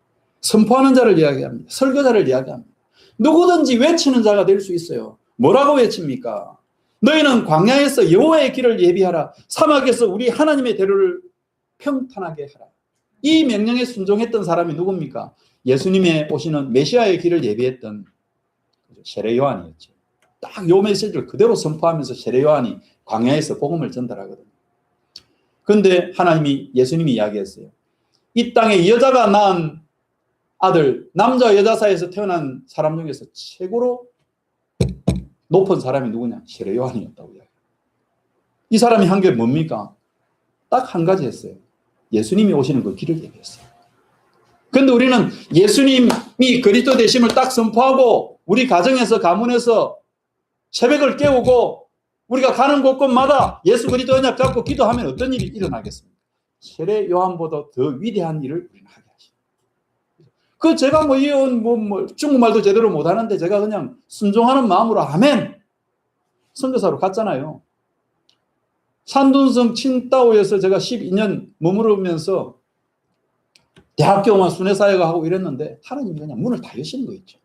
선포하는 자를 이야기합니다. 설교자를 이야기합니다. 누구든지 외치는 자가 될 수 있어요. 뭐라고 외칩니까? 너희는 광야에서 여호와의 길을 예비하라. 사막에서 우리 하나님의 대로를 평탄하게 하라. 이 명령에 순종했던 사람이 누굽니까? 예수님의 오시는 메시아의 길을 예비했던 세례 요한이었죠. 딱 요 메시지를 그대로 선포하면서 세례 요한이 광야에서 복음을 전달하거든요. 그런데 하나님이 예수님이 이야기했어요. 이 땅에 여자가 낳은 아들, 남자 여자 사이에서 태어난 사람 중에서 최고로 높은 사람이 누구냐? 세례 요한이었다고 이야기해요. 이 사람이 한 게 뭡니까? 딱 한 가지 했어요. 예수님이 오시는 그 길을 얘기했어요. 그런데 우리는 예수님이 그리스도 되심을 딱 선포하고 우리 가정에서 가문에서 새벽을 깨우고 우리가 가는 곳곳마다 예수 그리스도 언약 잡고 기도하면 어떤 일이 일어나겠습니까? 세례 요한보다 더 위대한 일을 우리는 하게 하시죠. 제가 중국말도 제대로 못하는데 제가 그냥 순종하는 마음으로 아멘! 선교사로 갔잖아요. 산둔성 칭다오에서 제가 12년 머무르면서 대학교만 순회사회가 하고 이랬는데 하나님이 그냥 문을 다 여시는 거 있죠.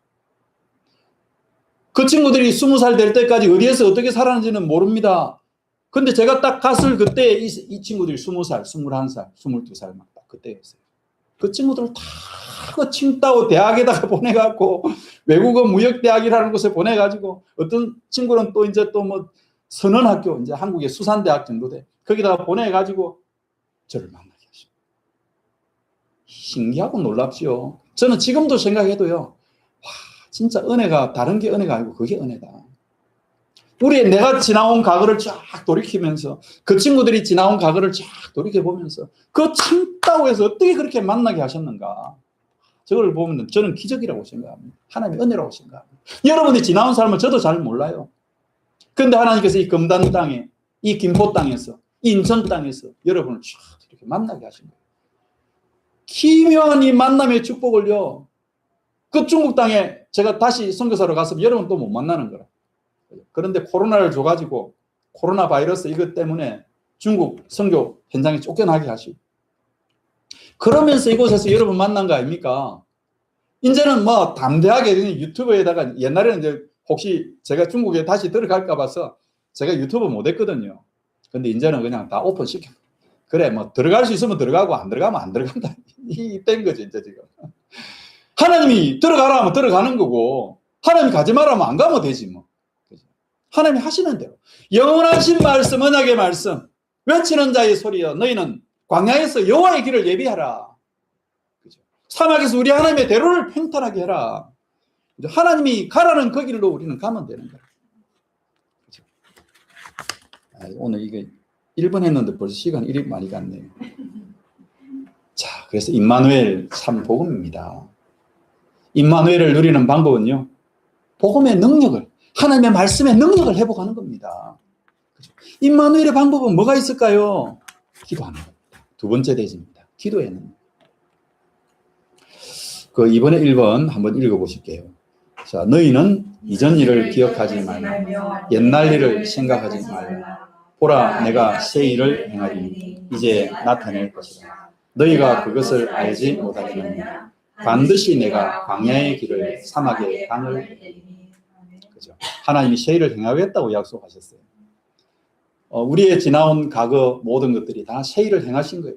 그 친구들이 20살 될 때까지 어디에서 어떻게 살았는지는 모릅니다. 근데 제가 딱 갔을 그때 이 친구들이 20살, 21살, 22살 막 딱 그때였어요. 그 친구들을 다 그 칭다오 대학에다가 보내갖고 외국어 무역대학이라는 곳에 보내가지고 어떤 친구는 또 이제 또 뭐 선언학교, 이제 한국의 수산대학 정도 돼. 거기다가 보내가지고 저를 만나게 하십니다. 신기하고 놀랍지요. 저는 지금도 생각해도요. 와, 진짜 은혜가 다른 게 은혜가 아니고 그게 은혜다. 내가 지나온 과거를 쫙 돌이키면서 그 친구들이 지나온 과거를 쫙 돌이켜보면서 그 칭다오에서 어떻게 그렇게 만나게 하셨는가. 저걸 보면 저는 기적이라고 생각합니다. 하나님의 은혜라고 생각합니다. 여러분이 지나온 삶을 저도 잘 몰라요. 그런데 하나님께서 이 금단 땅에, 이 김포 땅에서, 이 인천 땅에서 여러분을 쫙 이렇게 만나게 하신 거예요. 기묘한 이 만남의 축복을요. 그 중국 땅에 제가 다시 선교사로 갔으면 여러분 또 못 만나는 거라. 그런데 코로나를 줘가지고 코로나 바이러스 이것 때문에 중국 선교 현장에 쫓겨나게 하시고 그러면서 이곳에서 여러분 만난 거 아닙니까? 이제는 뭐 담대하게 유튜브에다가 옛날에는 이제 혹시 제가 중국에 다시 들어갈까 봐서 제가 유튜브 못 했거든요. 근데 이제는 그냥 다 오픈시켜. 그래, 뭐, 들어갈 수 있으면 들어가고, 안 들어가면 안 들어간다. 된 거지, 이제 지금. 하나님이 들어가라 하면 들어가는 거고, 하나님이 가지 마라 하면 안 가면 되지, 뭐. 하나님이 하시는 대로. 영원하신 말씀, 언약의 말씀, 외치는 자의 소리여, 너희는 광야에서 여호와의 길을 예비하라. 그죠? 사막에서 우리 하나님의 대로를 평탄하게 해라. 그죠? 하나님이 가라는 그 길로 우리는 가면 되는 거야. 그죠? 오늘 이게 1번 했는데 벌써 시간 이리 많이 갔네요. 자, 그래서 임마누엘 참 복음입니다. 임마누엘을 누리는 방법은요, 복음의 능력을, 하나님의 말씀의 능력을 회복하는 겁니다. 그죠? 임마누엘의 방법은 뭐가 있을까요? 기도하는 겁니다. 두 번째 대지입니다. 기도에는. 이번에 1번 한번 읽어보실게요. 자, 너희는 이전 일을 기억하지 말며 옛날 일을 생각하지 말라. 보라, 내가 새 일을 행하리니 이제 나타낼 것이라. 너희가 그것을 알지 못하겠느냐. 반드시 내가 광야의 길을 사막의 강을 그죠? 하나님이 새 일을 행하겠다고 약속하셨어요. 우리의 지나온 과거 모든 것들이 다 새 일을 행하신 거예요.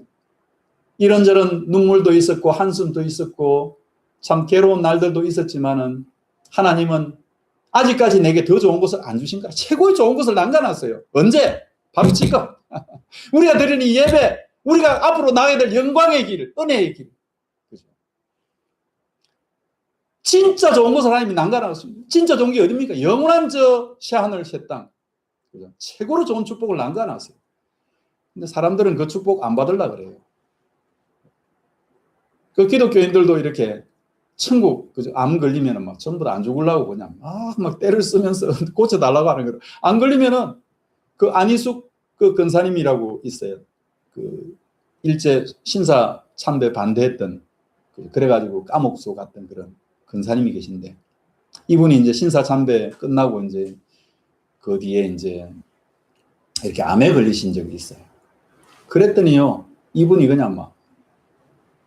이런저런 눈물도 있었고 한숨도 있었고 참 괴로운 날들도 있었지만은 하나님은 아직까지 내게 더 좋은 것을 안 주신 거야. 최고의 좋은 것을 남겨놨어요. 언제? 바로 지금. 우리가 드리는 이 예배, 우리가 앞으로 나가야 될 영광의 길, 은혜의 길. 그죠? 진짜 좋은 것을 하나님이 남겨놨습니다. 진짜 좋은 게 어딥니까? 영원한 새하늘 새 땅. 그죠? 최고로 좋은 축복을 남겨놨어요. 근데 사람들은 그 축복 안 받으려고 그래요. 그 기독교인들도 이렇게 천국, 그죠? 암 걸리면은 막 전부 다 안 죽으려고 그냥 막 때를 쓰면서 고쳐달라고 하는 거예요. 안 걸리면은 그 안희숙 그 근사님이라고 있어요. 그 일제 신사 참배 반대했던, 그래가지고 감옥소 갔던 그런 근사님이 계신데, 이분이 이제 신사 참배 끝나고 이제 그 뒤에 이제 이렇게 암에 걸리신 적이 있어요. 그랬더니요, 이분이 그냥 막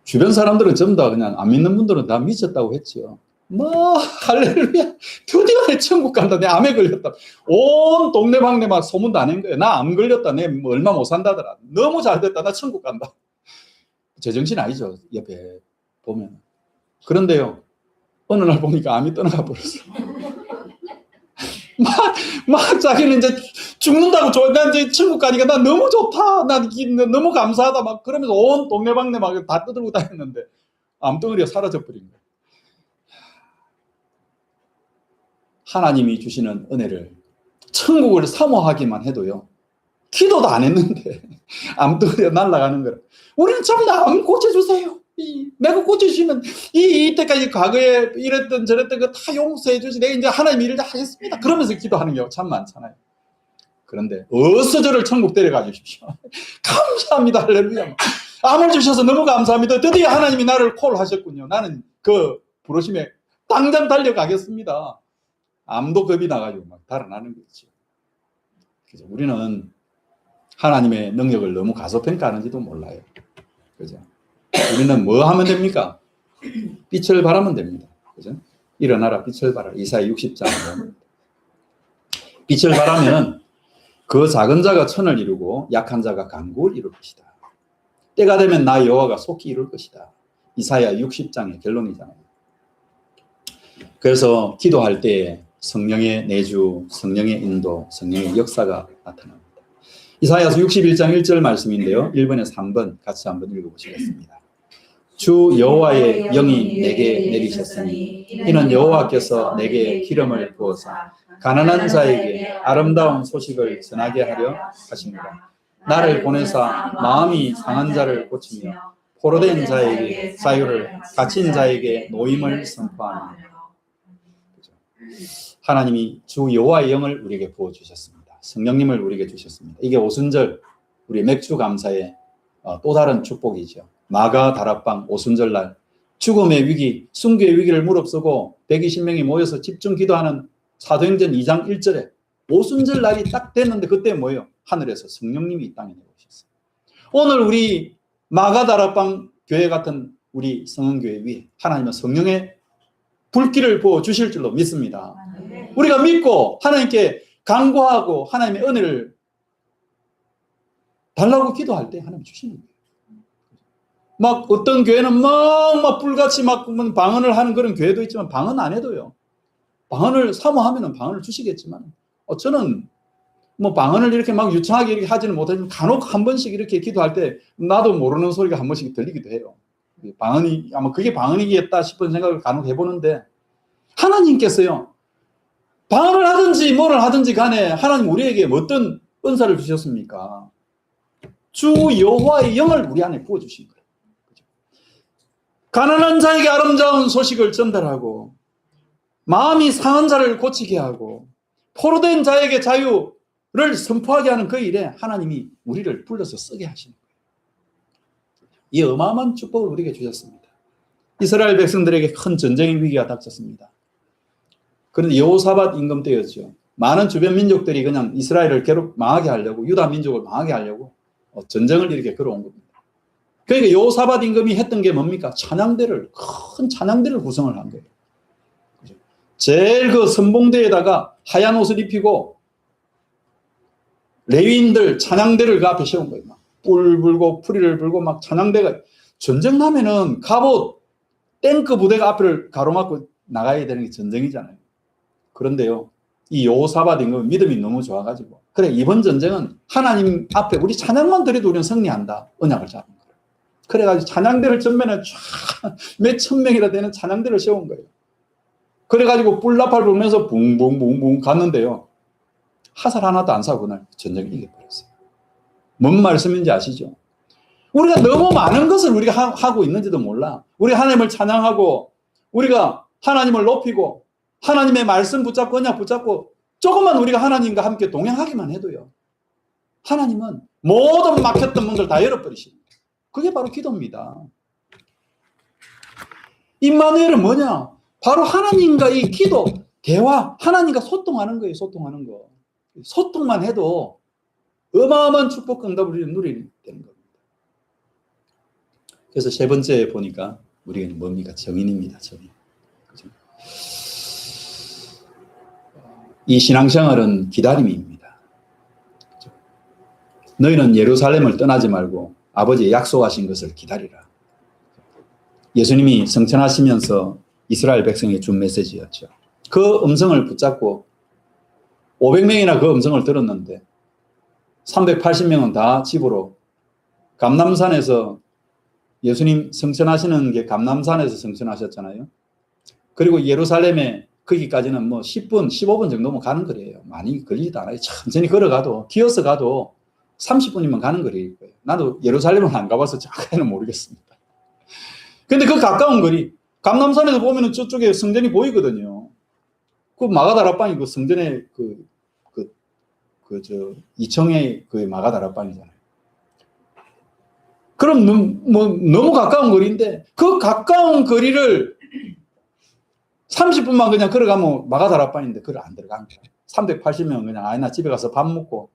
주변 사람들은 전부 다 그냥 안 믿는 분들은 다 미쳤다고 했죠. 할렐루야, 드디어 내 천국 간다. 내 암에 걸렸다. 온 동네방네 막 소문 다 낸 거예요. 나 암 걸렸다. 내 얼마 못 산다더라. 너무 잘 됐다. 나 천국 간다. 제정신 아니죠, 옆에 보면. 그런데요, 어느 날 보니까 암이 떠나가 버렸어. 막 자기는 이제 죽는다고 나 이제 천국 가니까 나 너무 좋다. 나 너무 감사하다. 막 그러면서 온 동네방네 막 다 떠들고 다녔는데 암덩어리가 사라져버린 거예요. 하나님이 주시는 은혜를, 천국을 사모하기만 해도요, 기도도 안 했는데 암덩어리가 날아가는 거라. 우리는 전부 다 암 고쳐주세요. 내가 고쳐주시면 이때까지 과거에 이랬던 저랬던 거 다 용서해 주시, 내가 이제 하나님 일을 다 하겠습니다. 그러면서 기도하는 경우가 참 많잖아요. 그런데 어서 저를 천국 데려가 주십시오. 감사합니다. 할렐루야. 암을 주셔서 너무 감사합니다. 드디어 하나님이 나를 콜하셨군요. 나는 그 부르심에 당장 달려가겠습니다. 암도 겁이 나가지고 막 달아나는 거죠. 그죠? 우리는 하나님의 능력을 너무 가소평가하는지도 몰라요. 그죠? 우리는 뭐 하면 됩니까? 빛을 발하면 됩니다. 그죠? 일어나라, 빛을 발하라. 이사야 60장. 빛을 발하면 그 작은 자가 천을 이루고 약한 자가 강구를 이룰 것이다. 때가 되면 나 여호와가 속히 이룰 것이다. 이사야 60장의 결론이잖아요. 그래서 기도할 때 성령의 내주, 성령의 인도, 성령의 역사가 나타납니다. 이사야서 61장 1절 말씀인데요. 1번에 3번 같이 한번 읽어보시겠습니다. 주 여호와의 영이 내게 내리셨으니 이는 여호와께서 내게 기름을 부어서 가난한 자에게 아름다운 소식을 전하게 하려 하십니다. 나를 보내사 마음이 상한 자를 고치며 포로된 자에게 자유를, 갇힌 자에게 노임을 선포하며. 하나님이 주 여호와의 영을 우리에게 부어주셨습니다. 성령님을 우리에게 주셨습니다. 이게 오순절, 우리 맥주 감사의 또 다른 축복이죠. 마가 다락방 오순절날 죽음의 위기, 순교의 위기를 무릅쓰고 120명이 모여서 집중 기도하는 사도행전 2장 1절에 오순절날이 딱 됐는데 그때 뭐예요? 하늘에서 성령님이 이 땅에 내려오셨어요. 오늘 우리 마가 다락방 교회 같은 우리 성은교회 위에 하나님은 성령의 불길을 부어주실 줄로 믿습니다. 우리가 믿고 하나님께 간구하고 하나님의 은혜를 달라고 기도할 때 하나님 주시는 거예요. 막 어떤 교회는 막 불같이 막 방언을 하는 그런 교회도 있지만 방언 안 해도요. 방언을 사모하면은 방언을 주시겠지만 저는 뭐 방언을 이렇게 막 유창하게 이렇게 하지는 못하지만 간혹 한 번씩 이렇게 기도할 때 나도 모르는 소리가 한 번씩 들리기도 해요. 방언이 아마 그게 방언이겠다 싶은 생각을 간혹 해보는데 하나님께서요. 방언을 하든지 뭐를 하든지 간에 하나님 우리에게 어떤 은사를 주셨습니까? 주 여호와의 영을 우리 안에 부어주신 거예요. 가난한 자에게 아름다운 소식을 전달하고 마음이 상한 자를 고치게 하고 포로된 자에게 자유를 선포하게 하는 그 일에 하나님이 우리를 불러서 쓰게 하시는 거예요. 이 어마어마한 축복을 우리에게 주셨습니다. 이스라엘 백성들에게 큰 전쟁의 위기가 닥쳤습니다. 그런데 여호사밧 임금 때였죠. 많은 주변 민족들이 그냥 이스라엘을 망하게 하려고 유다 민족을 망하게 하려고 전쟁을 이렇게 걸어온 겁니다. 그러니까 여호사밧 임금이 했던 게 뭡니까? 큰 찬양대를 구성을 한 거예요. 제일 그 선봉대에다가 하얀 옷을 입히고 레위인들 찬양대를 그 앞에 세운 거예요. 막 뿔 불고 풀이를 불고 막 찬양대가 전쟁 나면은 갑옷 탱크 부대가 앞을 가로막고 나가야 되는 게 전쟁이잖아요. 그런데요, 이 여호사밧 임금은 믿음이 너무 좋아가지고 그래 이번 전쟁은 하나님 앞에 우리 찬양만 드려도 우리는 승리한다. 언약을 잡은 거예요. 그래가지고 찬양대를 전면에 쫙 몇천 명이나 되는 찬양대를 세운 거예요. 그래가지고 뿔나팔 불면서 붕붕붕붕 갔는데요. 화살 하나도 안 사고 그날 전쟁을 이겨버렸어요. 뭔 말씀인지 아시죠? 우리가 너무 많은 것을 우리가 하고 있는지도 몰라. 우리 하나님을 찬양하고 우리가 하나님을 높이고 하나님의 말씀 붙잡고 언약 붙잡고 조금만 우리가 하나님과 함께 동행하기만 해도요. 하나님은 모든 막혔던 문들 다 열어버리십니다. 그게 바로 기도입니다. 임마누엘은 뭐냐? 바로 하나님과 이 기도, 대화, 하나님과 소통하는 거예요. 소통하는 거. 소통만 해도 어마어마한 축복 응답을 누리게 되는 겁니다. 그래서 세 번째 보니까 우리는 뭡니까? 정인입니다. 정인. 그죠? 이 신앙생활은 기다림입니다. 그죠? 너희는 예루살렘을 떠나지 말고 아버지의 약속하신 것을 기다리라. 예수님이 성천하시면서 이스라엘 백성에 준 메시지였죠. 그 음성을 붙잡고 500명이나 그 음성을 들었는데 380명은 다 집으로 감람산에서 예수님 성천하시는 게 감람산에서 성천하셨잖아요. 그리고 예루살렘에 거기까지는 뭐 10분, 15분 정도면 가는 거리예요. 많이 걸리지도 않아요. 천천히 걸어가도, 기어서 가도 30분이면 가는 거리일 거예요. 나도 예루살렘은 안 가봐서 정확히는 모르겠습니다. 근데 그 가까운 거리, 감람산에서 보면은 저쪽에 성전이 보이거든요. 그 마가다락방이 그 성전의 이청의 그 마가다락방이잖아요. 그럼 너무 가까운 거리인데 그 가까운 거리를 30분만 그냥 걸어가면 마가다락방인데 그걸 안 들어간 거야. 380명 그냥 나 집에 가서 밥 먹고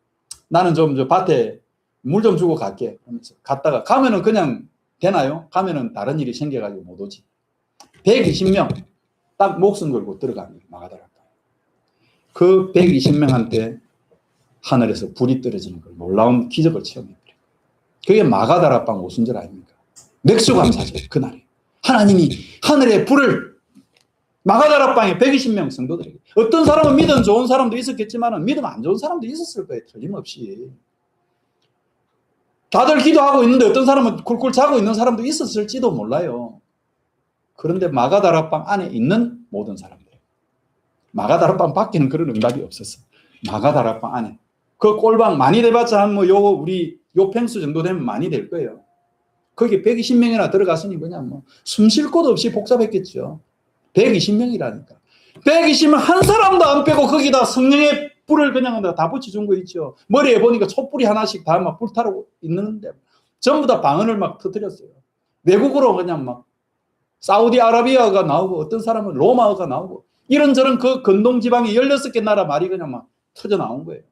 나는 좀 저 밭에 물 좀 주고 갈게 하면서 갔다가 가면은 그냥 되나요? 가면은 다른 일이 생겨가지고 못 오지. 120명 딱 목숨 걸고 들어가는 거예요. 마가다락방. 그 120명한테 하늘에서 불이 떨어지는 걸 놀라운 기적을 체험해버려요. 그게 마가다락방 오순절 아닙니까? 맥수감사절 그날에 하나님이 하늘의 불을 마가다락방에 120명 성도들에게, 어떤 사람은 믿음 좋은 사람도 있었겠지만 믿음 안 좋은 사람도 있었을 거예요. 틀림없이. 다들 기도하고 있는데 어떤 사람은 굴굴 자고 있는 사람도 있었을지도 몰라요. 그런데 마가다락방 안에 있는 모든 사람들, 마가다락방 밖에는 그런 응답이 없었어. 마가다락방 안에 그 꼴방 많이 돼봤자 한 우리 요 평수 정도 되면 많이 될 거예요. 거기 120명이나 들어갔으니 그냥 숨 쉴 곳 없이 복잡했겠죠. 120명이라니까. 120명 한 사람도 안 빼고 거기다 성령의 불을 그냥 다 붙여준 거 있죠. 머리에 보니까 촛불이 하나씩 다 막 불타고 있는데 전부 다 방언을 막 터뜨렸어요. 외국어로 그냥 막 사우디아라비아가 나오고 어떤 사람은 로마어가 나오고 이런저런 그 근동 지방에 16개 나라 말이 그냥 막 터져 나온 거예요.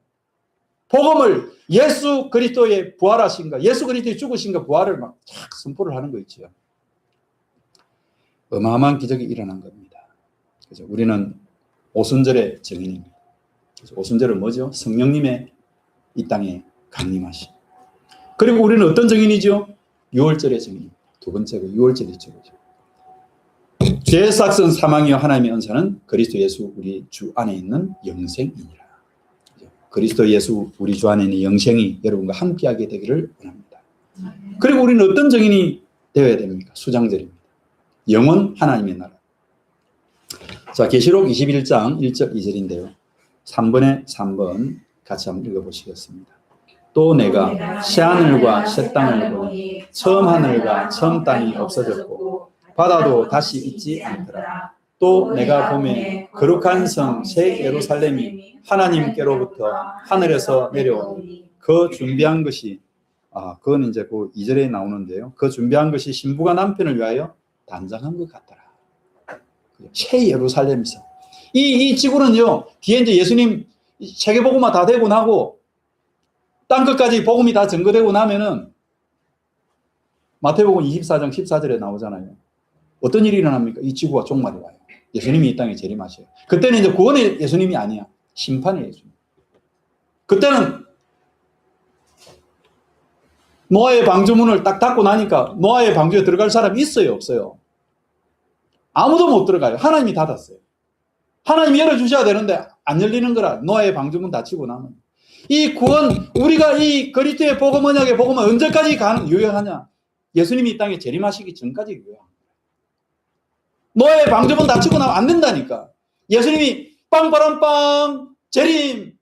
복음을 예수 그리스도의 부활하신가, 예수 그리스도의 죽으신가 부활을 막 쫙 선포를 하는 거 있죠. 어마어마한 기적이 일어난 겁니다. 그래서 우리는 오순절의 증인입니다. 그래서 오순절은 뭐죠? 성령님의 이 땅에 강림하심. 그리고 우리는 어떤 증인이죠? 6월절의 증인. 두 번째가 6월절이죠. 죄의 삭은 사망이요 하나님의 은사는 그리스도 예수 우리 주 안에 있는 영생이니라. 그리스도 예수 우리 주 안에 있는 영생이 여러분과 함께하게 되기를 원합니다. 그리고 우리는 어떤 증인이 되어야 됩니까? 수장절입니다. 영원 하나님의 나라. 자, 계시록 21장 1절 2절인데요. 3번에 3번 같이 한번 읽어보시겠습니다. 또 내가 새하늘과 새 땅을 보니 처음 하늘과 처음 땅이 없어졌고 바다도 다시 있지 않더라. 또 내가 보매 거룩한 성 새 예루살렘이 하나님께로부터 하늘에서 내려오니 그 준비한 것이 그건 이제 그 2절에 나오는데요. 그 준비한 것이 신부가 남편을 위하여 단장한 것 같더라. 새 예루살렘이서 이 지구는요, 뒤에 이제 예수님 세계복음화 다 되고 나고 땅끝까지 복음이 다 증거되고 나면은 마태복음 24장 14절에 나오잖아요. 어떤 일이 일어납니까? 이 지구가 종말이 와요. 예수님이 이 땅에 재림하셔요. 그때는 이제 구원의 예수님이 아니야. 심판의 예수님. 그때는 노아의 방주문을 딱 닫고 나니까 노아의 방주에 들어갈 사람이 있어요? 없어요? 아무도 못 들어가요. 하나님이 닫았어요. 하나님이 열어주셔야 되는데 안 열리는 거라. 노아의 방주문 닫히고 나면. 이 구원, 우리가 이 그리스도의 복음, 언약의 복음은 언제까지 유효하냐? 예수님이 이 땅에 재림하시기 전까지 유효합니다. 노아의 방주문 닫히고 나면 안 된다니까. 예수님이 빵빠람빵 재림,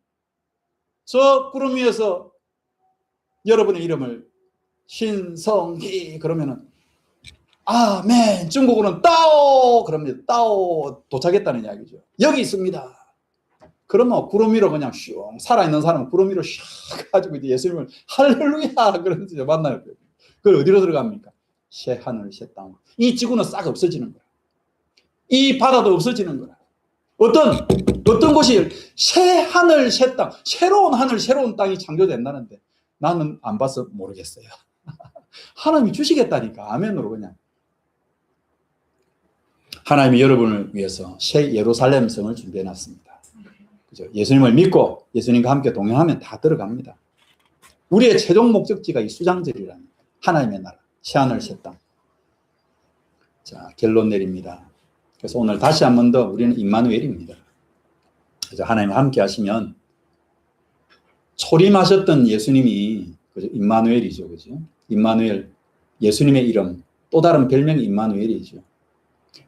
저 구름 위에서 여러분의 이름을 신성히 그러면은 아멘, 중국어는 따오 그럽니다. 따오 도착했다는 이야기죠. 여기 있습니다. 그러면 구름 위로 그냥 슝 살아있는 사람은 구름 위로 슉 가지고 이제 예수님을 할렐루야 그러면서 이제 만나요. 그걸 어디로 들어갑니까? 새 하늘 새 땅. 이 지구는 싹 없어지는 거야. 이 바다도 없어지는 거야. 어떤 곳이 새 하늘 새 땅, 새로운 하늘 새로운 땅이 창조된다는데 나는 안 봐서 모르겠어요. 하나님이 주시겠다니까. 아멘으로 그냥. 하나님이 여러분을 위해서 새 예루살렘 성을 준비해 놨습니다. 그죠? 예수님을 믿고 예수님과 함께 동행하면 다 들어갑니다. 우리의 최종 목적지가 이 수장절이라는 하나님의 나라, 새하늘 새 땅. 자, 결론 내립니다. 그래서 오늘 다시 한 번 더 우리는 임마누엘입니다. 그래서 하나님과 함께 하시면 초림하셨던 예수님이 그죠? 임마누엘이죠. 그죠? 임마누엘, 예수님의 이름, 또 다른 별명이 임마누엘이죠.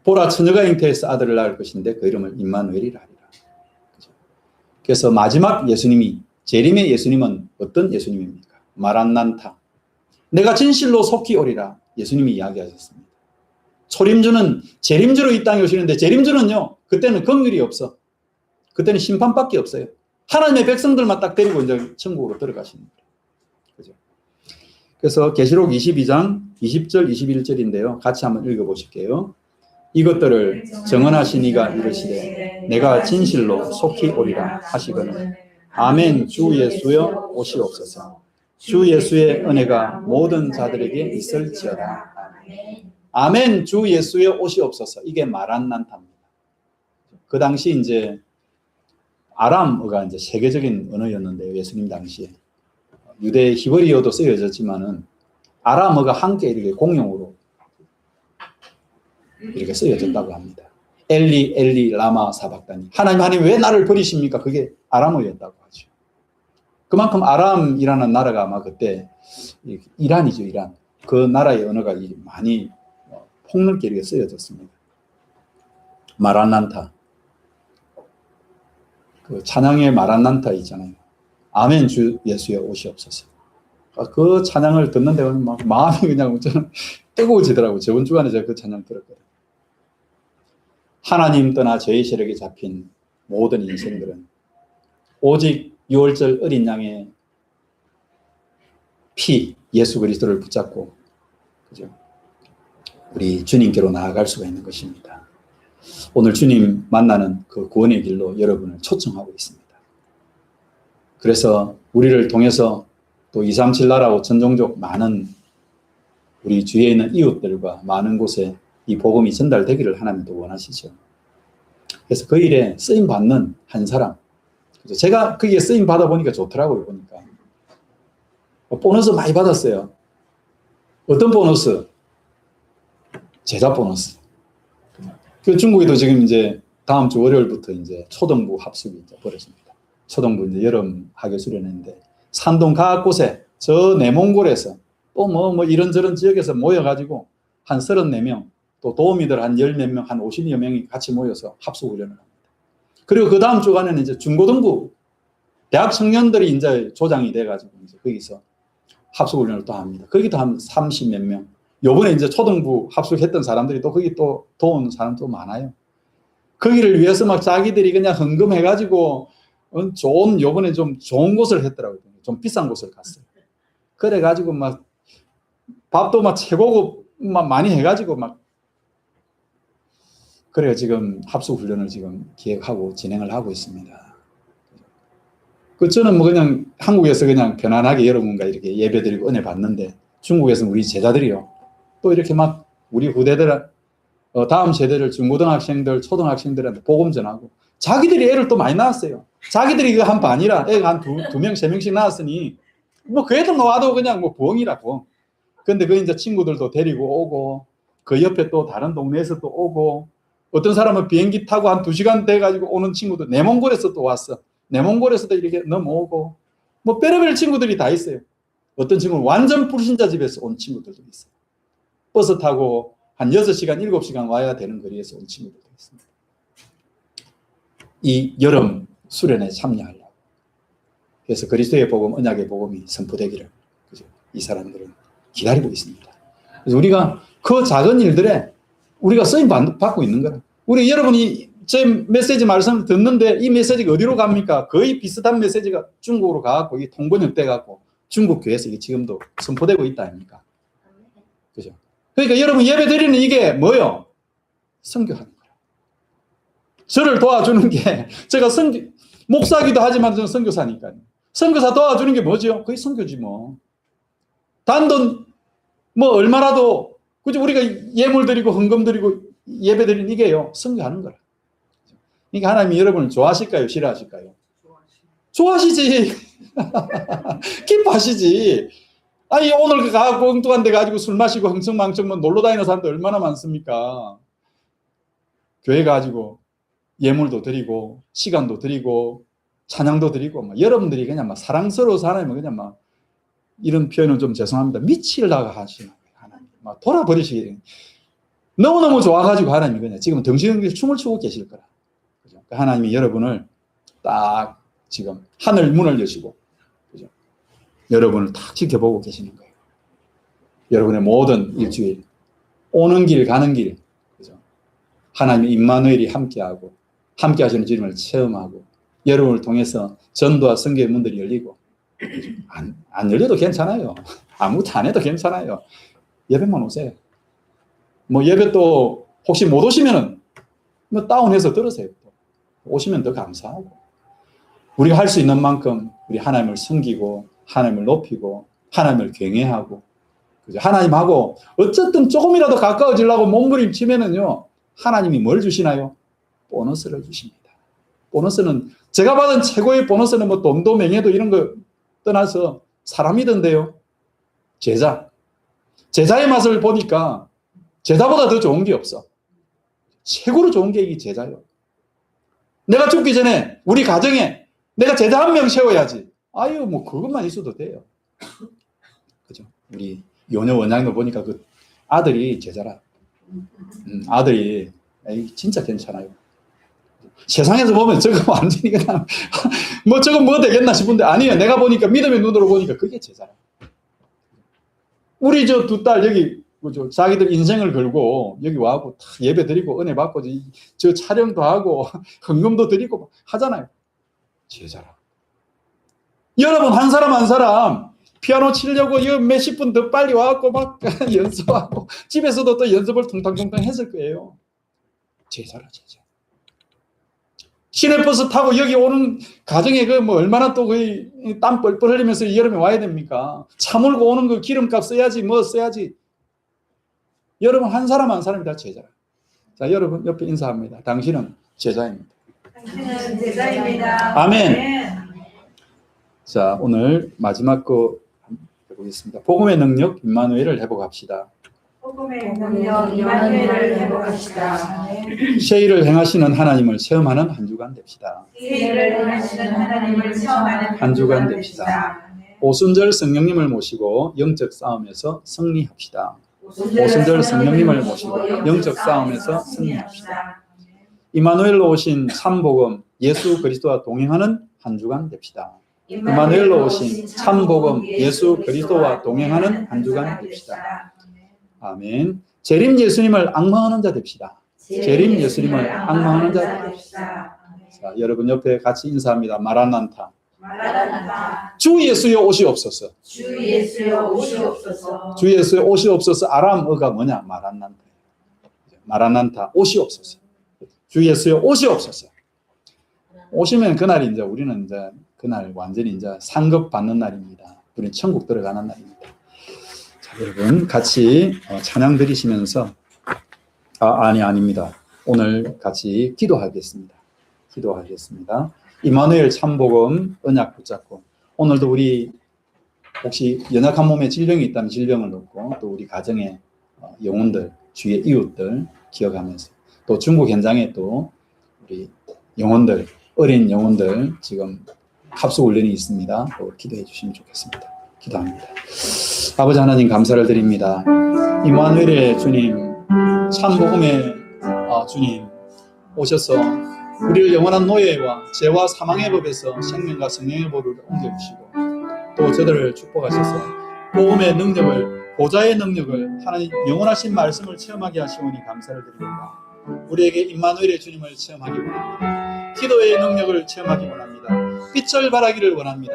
보라 처녀가 잉태해서 아들을 낳을 것인데 그 이름을 임마누엘이라 하리라. 그죠? 그래서 마지막 예수님이, 재림의 예수님은 어떤 예수님입니까? 마란난타. 내가 진실로 속히 오리라. 예수님이 이야기하셨습니다. 초림주는 재림주로 이 땅에 오시는데 재림주는요, 그때는 긍휼이 없어. 그때는 심판밖에 없어요. 하나님의 백성들만 딱 데리고 이제 천국으로 들어가시는 거예요. 그죠? 그래서 계시록 22장 20절 21절인데요. 같이 한번 읽어보실게요. 이것들을 정언하신 이가 이르시되 내가 진실로 속히 오리라 하시거늘 아멘. 주 예수여 오시옵소서. 주 예수의 은혜가 모든 자들에게 있을지어다. 아멘. 주 예수여 오시옵소서. 이게 마란난타입니다. 그 당시 이제 아람어가 이제 세계적인 언어였는데요. 예수님 당시에 유대 히브리어도 쓰여졌지만은 아람어가 함께 이렇게 공용으로 이렇게 쓰여졌다고 합니다. 엘리 엘리 라마 사박다니. 하나님 왜 나를 버리십니까? 그게 아람어였다고 하죠. 그만큼 아람이라는 나라가 아마 그때 이란이죠. 이란. 그 나라의 언어가 많이 폭넓게 이렇게 쓰여졌습니다. 마란난타. 그 찬양의 마란난타 있잖아요. 아멘 주 예수여 오시옵소서. 그 찬양을 듣는 데는 막 마음이 그냥 저는 뜨거워지더라고요. 저번 주간에 제가 그 찬양 들었거든요. 하나님 떠나 죄의 세력에 잡힌 모든 인생들은 오직 6월절 어린 양의 피 예수 그리스도를 붙잡고 그죠? 우리 주님께로 나아갈 수가 있는 것입니다. 오늘 주님 만나는 그 구원의 길로 여러분을 초청하고 있습니다. 그래서 우리를 통해서 또 237 나라 5천종족 많은 우리 주위에 있는 이웃들과 많은 곳에 이 복음이 전달되기를 하나님도 원하시죠. 그래서 그 일에 쓰임 받는 한 사람. 제가 거기에 쓰임 받아 보니까 좋더라고요. 보니까 보너스 많이 받았어요. 어떤 보너스? 제자 보너스. 그 중국에도 지금 이제 다음 주 월요일부터 이제 초등부 합숙이 이제 벌어집니다. 초등부 이제 여름 학교 수련회인데 산동 각 곳에 저 내몽골에서 또 뭐 이런저런 지역에서 모여가지고 한 34명 또 도우미들 한 10몇 명, 한 50여 명이 같이 모여서 합숙 훈련을 합니다. 그리고 그 다음 주간에는 이제 중고등부 대학 청년들이 이제 조장이 돼가지고 이제 거기서 합숙 훈련을 또 합니다. 거기도 한 30 몇 명. 요번에 이제 초등부 합숙했던 사람들이 또 거기 또 도운 사람도 많아요. 거기를 위해서 막 자기들이 그냥 헌금해가지고 요번에 좀 좋은 곳을 했더라고요. 좀 비싼 곳을 갔어요. 그래가지고 막 밥도 막 최고급 막 많이 해가지고 막 그래요. 지금 합숙 훈련을 지금 기획하고 진행을 하고 있습니다. 저는 뭐 그냥 한국에서 그냥 편안하게 여러분과 이렇게 예배드리고 은혜 받는데 중국에서는 우리 제자들이요. 또 이렇게 막 우리 후대들, 다음 세대를 중고등학생들, 초등학생들한테 복음 전하고 자기들이 애를 또 많이 낳았어요. 자기들이 그 한 반이라 애가 한 두 명, 세 명씩 낳았으니 뭐 그 애들 와도 그냥 뭐 부엉이라 부엉. 근데 그 이제 친구들도 데리고 오고 그 옆에 또 다른 동네에서 또 오고 어떤 사람은 비행기 타고 한 2시간 돼가지고 오는 친구들 내몽골에서 또 왔어. 내몽골에서도 이렇게 넘어오고 뭐 별의별 친구들이 다 있어요. 어떤 친구는 완전 불신자 집에서 온 친구들도 있어요. 버스 타고 한 6시간, 7시간 와야 되는 거리에서 온 친구들도 있습니다. 이 여름 수련에 참여하려고. 그래서 그리스도의 복음, 언약의 복음이 선포되기를 그죠? 이 사람들은 기다리고 있습니다. 그래서 우리가 그 작은 일들에 우리가 쓰임 받고 있는 거라. 우리 여러분이 제 메시지 말씀 듣는데 이 메시지가 어디로 갑니까? 거의 비슷한 메시지가 중국으로 가고 이 통번역 돼갖고 중국 교회에서 이게 지금도 선포되고 있다 아닙니까? 그죠? 그러니까 여러분 예배 드리는 이게 뭐요? 선교하는 거예요. 저를 도와주는 게 제가 목사기도 하지만 저는 선교사니까요. 선교사 도와주는 게 뭐죠? 그게 선교지 뭐. 단돈 뭐 얼마라도 그죠? 우리가 예물 드리고 헌금 드리고 예배 드리는 이게요. 선교하는 거라. 그러니까 하나님이 여러분을 좋아하실까요? 싫어하실까요? 좋아하시지. 기뻐하시지. 아니 오늘 가고 엉뚱한 데 가지고 술 마시고 흥청망청 놀러 다니는 사람들 얼마나 많습니까? 교회 가지고 예물도 드리고 시간도 드리고 찬양도 드리고 막 여러분들이 그냥 막 사랑스러워서 하나님은 그냥 막 이런 표현은 좀 죄송합니다. 미치려고 하시는 거예요. 하나님 막 돌아버리시기 너무너무 좋아가지고 하나님이 그냥 지금 덩실덩실 춤을 추고 계실 거라. 그죠? 하나님이 여러분을 딱 지금 하늘 문을 여시고 그죠? 여러분을 딱 지켜보고 계시는 거예요. 여러분의 모든 일주일 오는 길 가는 길 그죠? 하나님의 임마누엘이 함께하고 함께 하시는 주님을 체험하고 여러분을 통해서 전도와 선교의 문들이 열리고 안 열려도 괜찮아요. 아무것도 안 해도 괜찮아요. 예배만 오세요. 뭐 예배 또 혹시 못 오시면은 뭐 다운해서 들으세요. 오시면 더 감사하고 우리가 할 수 있는 만큼 우리 하나님을 섬기고 하나님을 높이고 하나님을 경외하고 그죠? 하나님하고 어쨌든 조금이라도 가까워지려고 몸부림치면은요 하나님이 뭘 주시나요? 보너스를 주십니다. 보너스는 제가 받은 최고의 보너스는 뭐 돈도 명예도 이런 거 떠나서 사람이던데요. 제자. 제자의 맛을 보니까 제자보다 더 좋은 게 없어. 최고로 좋은 게 이 제자요. 내가 죽기 전에 우리 가정에 내가 제자 한 명 세워야지. 아유 뭐 그것만 있어도 돼요. 그죠? 우리 요녀 원장도 보니까 그 아들이 제자라. 아들이 진짜 괜찮아요. 세상에서 보면 저거 완전히 그냥 뭐 저거 뭐 되겠나 싶은데 아니에요. 내가 보니까 믿음의 눈으로 보니까 그게 제자라. 우리 저 두 딸 여기 그죠? 자기들 인생을 걸고 여기 와고 예배 드리고 은혜 받고 저 촬영도 하고 헌금도 드리고 하잖아요. 제자라. 여러분 한 사람 한 사람 피아노 치려고 몇십 분 더 빨리 와갖고 막 연습하고 집에서도 또 연습을 퉁탕퉁탕 했을 거예요. 제자라 제자. 시내버스 타고 여기 오는 가정에 그 뭐 얼마나 또 거의 땀 뻘뻘 흘리면서 여름에 와야 됩니까? 차 몰고 오는 거 기름값 써야지 뭐 써야지. 여러분 한 사람 한 사람이 다 제자라. 자 여러분 옆에 인사합니다. 당신은 제자입니다. 당신은 제자입니다. 아멘. 자 오늘 마지막 그 해보겠습니다. 복음의 능력 임마누엘을 회복합시다. 복음의 능력 임마누엘을 회복합시다. 세일을 행하시는 하나님을 체험하는 한 주간 됩시다. 세일을 행하시는 하나님을 체험하는 한 주간 됩시다. 오순절 성령님을 모시고 영적 싸움에서 승리합시다. 오순절 성령님을 모시고 영적 싸움에서 승리합시다. 임마누엘로 오신 참복음 예수 그리스도와 동행하는 한 주간 됩시다. 임마누엘로 오신 참복음 예수 그리스도와 동행하는 한 주간 됩시다. 아멘. 재림 예수님을 앙망하는 자 됩시다. 재림 예수님을 앙망하는 자 됩시다. 자, 여러분 옆에 같이 인사합니다. 마라난타. 주 예수여 오시옵소서. 주 예수여 오시옵소서. 주 예수여 오시옵소서. 아람어가 뭐냐? 마라난타. 마라난타 오시옵소서. 주 예수여 오시옵소서. 오시면 그날이 이제 우리는 이제 그날 완전히 이제 상급 받는 날입니다. 우리는 천국 들어가는 날입니다. 자, 여러분 같이 찬양 드리시면서 아닙니다. 오늘 같이 기도하겠습니다. 기도하겠습니다. 임마누엘 참복음 언약 붙잡고 오늘도 우리 혹시 연약한 몸에 질병이 있다면 질병을 놓고 또 우리 가정의 영혼들 주위의 이웃들 기억하면서 또 중국 현장에 또 우리 영혼들 어린 영혼들 지금 합숙 훈련이 있습니다. 또 기도해 주시면 좋겠습니다. 기도합니다. 아버지 하나님 감사를 드립니다. 임마누엘의 주님 참복음의 주님 오셔서 우리를 영원한 노예와 죄와 사망의 법에서 생명과 성령의 법을 옮겨주시고 또 저들을 축복하셔서 복음의 능력을 보좌의 능력을 하나님 영원하신 말씀을 체험하게 하시오니 감사를 드립니다. 우리에게 임마누엘의 주님을 체험하기 원합니다. 기도의 능력을 체험하기 원합니다. 빛을 발하기를 원합니다.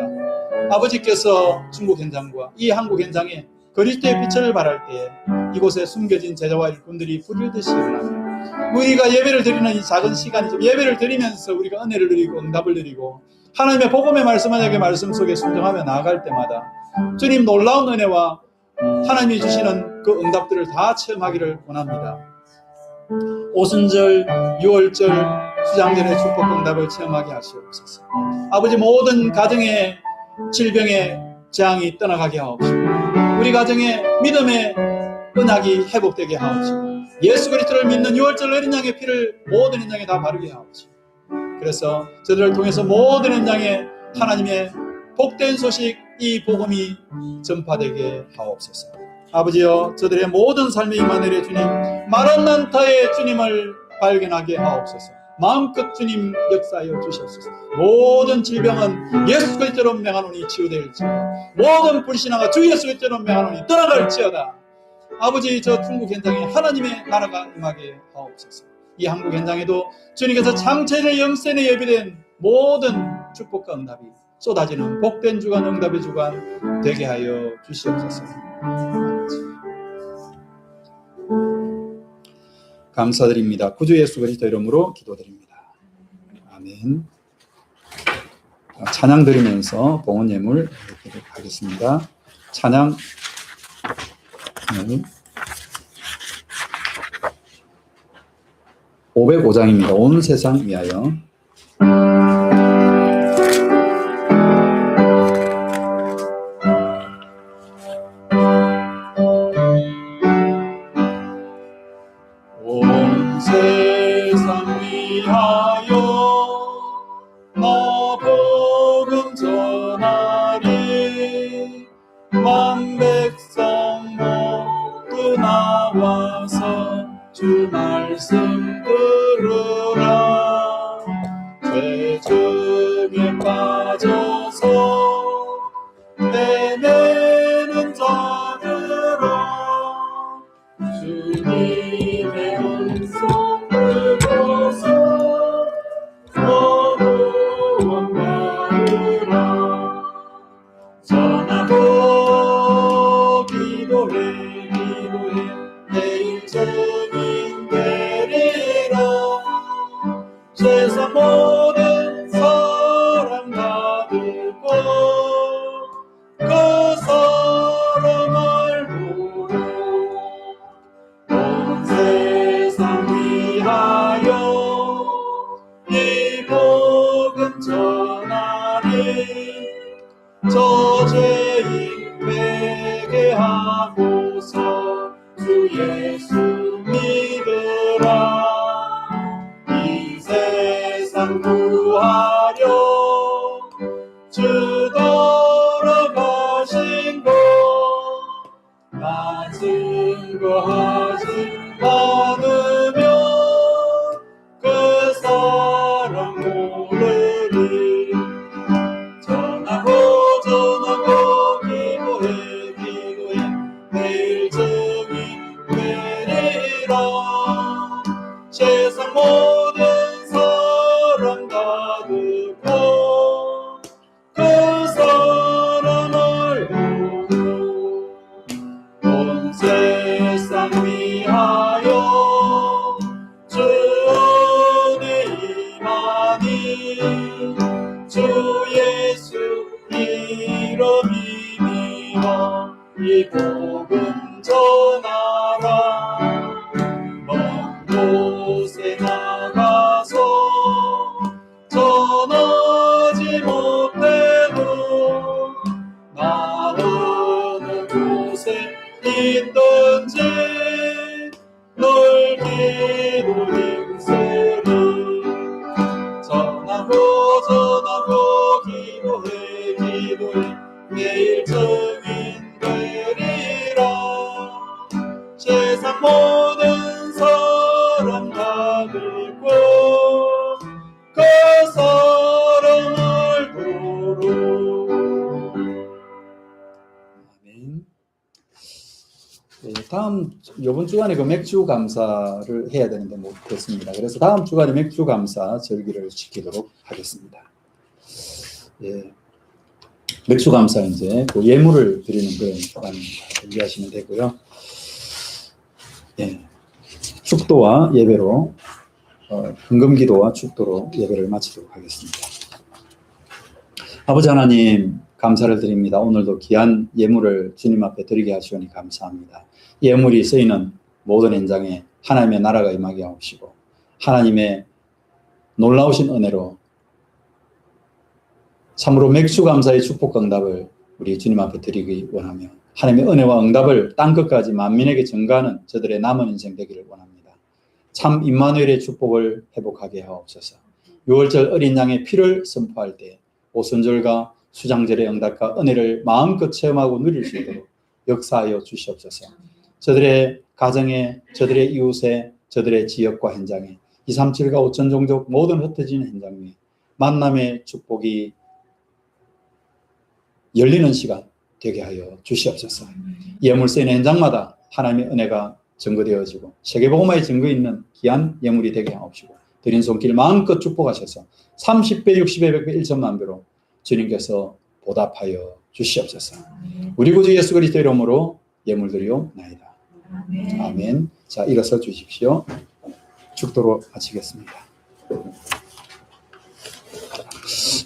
아버지께서 중국 현장과 이 한국 현장에 그리스도의 빛을 발할 때에 이곳에 숨겨진 제자와 일꾼들이 불을 듯이 일어납니다. 우리가 예배를 드리는 이 작은 시간이죠. 예배를 드리면서 우리가 은혜를 누리고 응답을 누리고 하나님의 복음의 말씀하게 말씀 속에 순종하며 나아갈 때마다 주님 놀라운 은혜와 하나님이 주시는 그 응답들을 다 체험하기를 원합니다. 오순절, 유월절, 수장절의 축복 응답을 체험하게 하시옵소서. 아버지 모든 가정의 질병의 재앙이 떠나가게 하옵시고 우리 가정의 믿음의 언약이 회복되게 하옵시고 예수 그리스도를 믿는 유월절 어린 양의 피를 모든 현장에 다 바르게 하옵시고 그래서 저들을 통해서 모든 현장에 하나님의 복된 소식 이 복음이 전파되게 하옵소서. 아버지여 저들의 모든 삶의 임마누엘의 주님 마란난타의 주님을 발견하게 하옵소서. 마음껏 주님 역사하여 주시옵소서. 모든 질병은 예수 그리스도로 명하노니 치유될지어다. 모든 불신앙과 주 예수 그리스도로 명하노니 떠나갈지어다. 아버지 저 중국 현장에 하나님의 나라가 임하게 하옵소서. 이 한국 현장에도 주님께서 창세전의 영생에 예비된 모든 축복과 응답이 쏟아지는 복된 주간 응답의 주간 되게 하여 주시옵소서. 감사드립니다. 구주 예수 그리스도 이름으로 기도드립니다. 아멘. 찬양 드리면서 봉헌 예물 드리도록 하겠습니다. 찬양 505장입니다. 온 세상 위하여. 온 세상 위하여 나 복음 전하리 만 백성 모두 나와서 주 말씀 들으라. 죄중에 빠져서 헤매는 자들아 주님의 음성 듣고서 너무 원망하라. 전하고 기도해 내일 증인 되리라. 세상 모든 사람 다 듣고 그 사람 알고로 온 세상 위하여 이 복음 전하리. 저 죄인 세상 구하려 주 돌아가신 것 나 증거하지 않으면 그 사람 모르리. 전하고 기도해 내일 증인 되리라. 세상 모든 사람 다 듣고 그 사람 알고 온 세상 위하여 주 은혜 임하니 주 예수 이름 믿어 이 복음 전하라. 먼 곳에 나가서 전하지 못해도 나 어느 곳에 있든지 널 기도 행세를 전하고 기도해 내일 증인 되리라. 세상 모든 사람 다 듣고 그 사람 알도록. 아멘. 네, 이번 주간에 그 맥주 감사를 해야 되는데 못했습니다. 그래서 다음 주간에 맥주 감사 절기를 지키도록 하겠습니다. 예, 맥주 감사 이제 그 예물을 드리는 그런 시간 준비하시면 되고요. 예, 축도와 예배로 헌금기도와 축도로 예배를 마치도록 하겠습니다. 아버지 하나님 감사를 드립니다. 오늘도 귀한 예물을 주님 앞에 드리게 하시오니 감사합니다. 예물이 쓰이는 모든 현장에 하나님의 나라가 임하게 하옵시고 하나님의 놀라우신 은혜로 참으로 맥주 감사의 축복 응답을 우리 주님 앞에 드리기 원하며 하나님의 은혜와 응답을 땅끝까지 만민에게 전가하는 저들의 남은 인생 되기를 원합니다. 참 임마누엘의 축복을 회복하게 하옵소서. 6월절 어린 양의 피를 선포할 때 오순절과 수장절의 응답과 은혜를 마음껏 체험하고 누릴 수 있도록 역사하여 주시옵소서. 저들의 가정에, 저들의 이웃에, 저들의 지역과 현장에 237과 5천 종족 모든 흩어진 현장 위에 만남의 축복이 열리는 시간 되게 하여 주시옵소서. 예물 쓰이는 현장마다 하나님의 은혜가 증거되어지고 세계복음화의 증거 있는 귀한 예물이 되게 하옵시고 드린 손길 마음껏 축복하셔서 30배, 60배, 100배, 1천만 배로 주님께서 보답하여 주시옵소서. 우리 구주 예수 그리스도의 이름으로 예물 드리옵나이다. 아멘. 자, 일어서 주십시오. 축도로 마치겠습니다.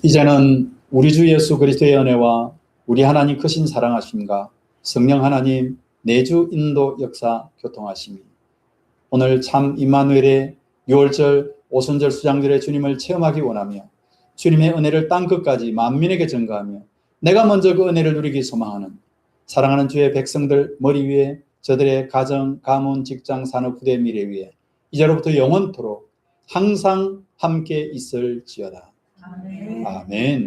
이제는 우리 주 예수 그리스도의 은혜와 우리 하나님 크신 사랑하심과 성령 하나님 내주 인도 역사 교통하심이 오늘 참 임마누엘의 6월절 오순절 수장절의 주님을 체험하기 원하며 주님의 은혜를 땅끝까지 만민에게 전가하며 내가 먼저 그 은혜를 누리기 소망하는 사랑하는 주의 백성들 머리 위에 저들의 가정, 가문, 직장, 산업, 후대 미래 위에 이제로부터 영원토록 항상 함께 있을지어다. 아멘. 아멘.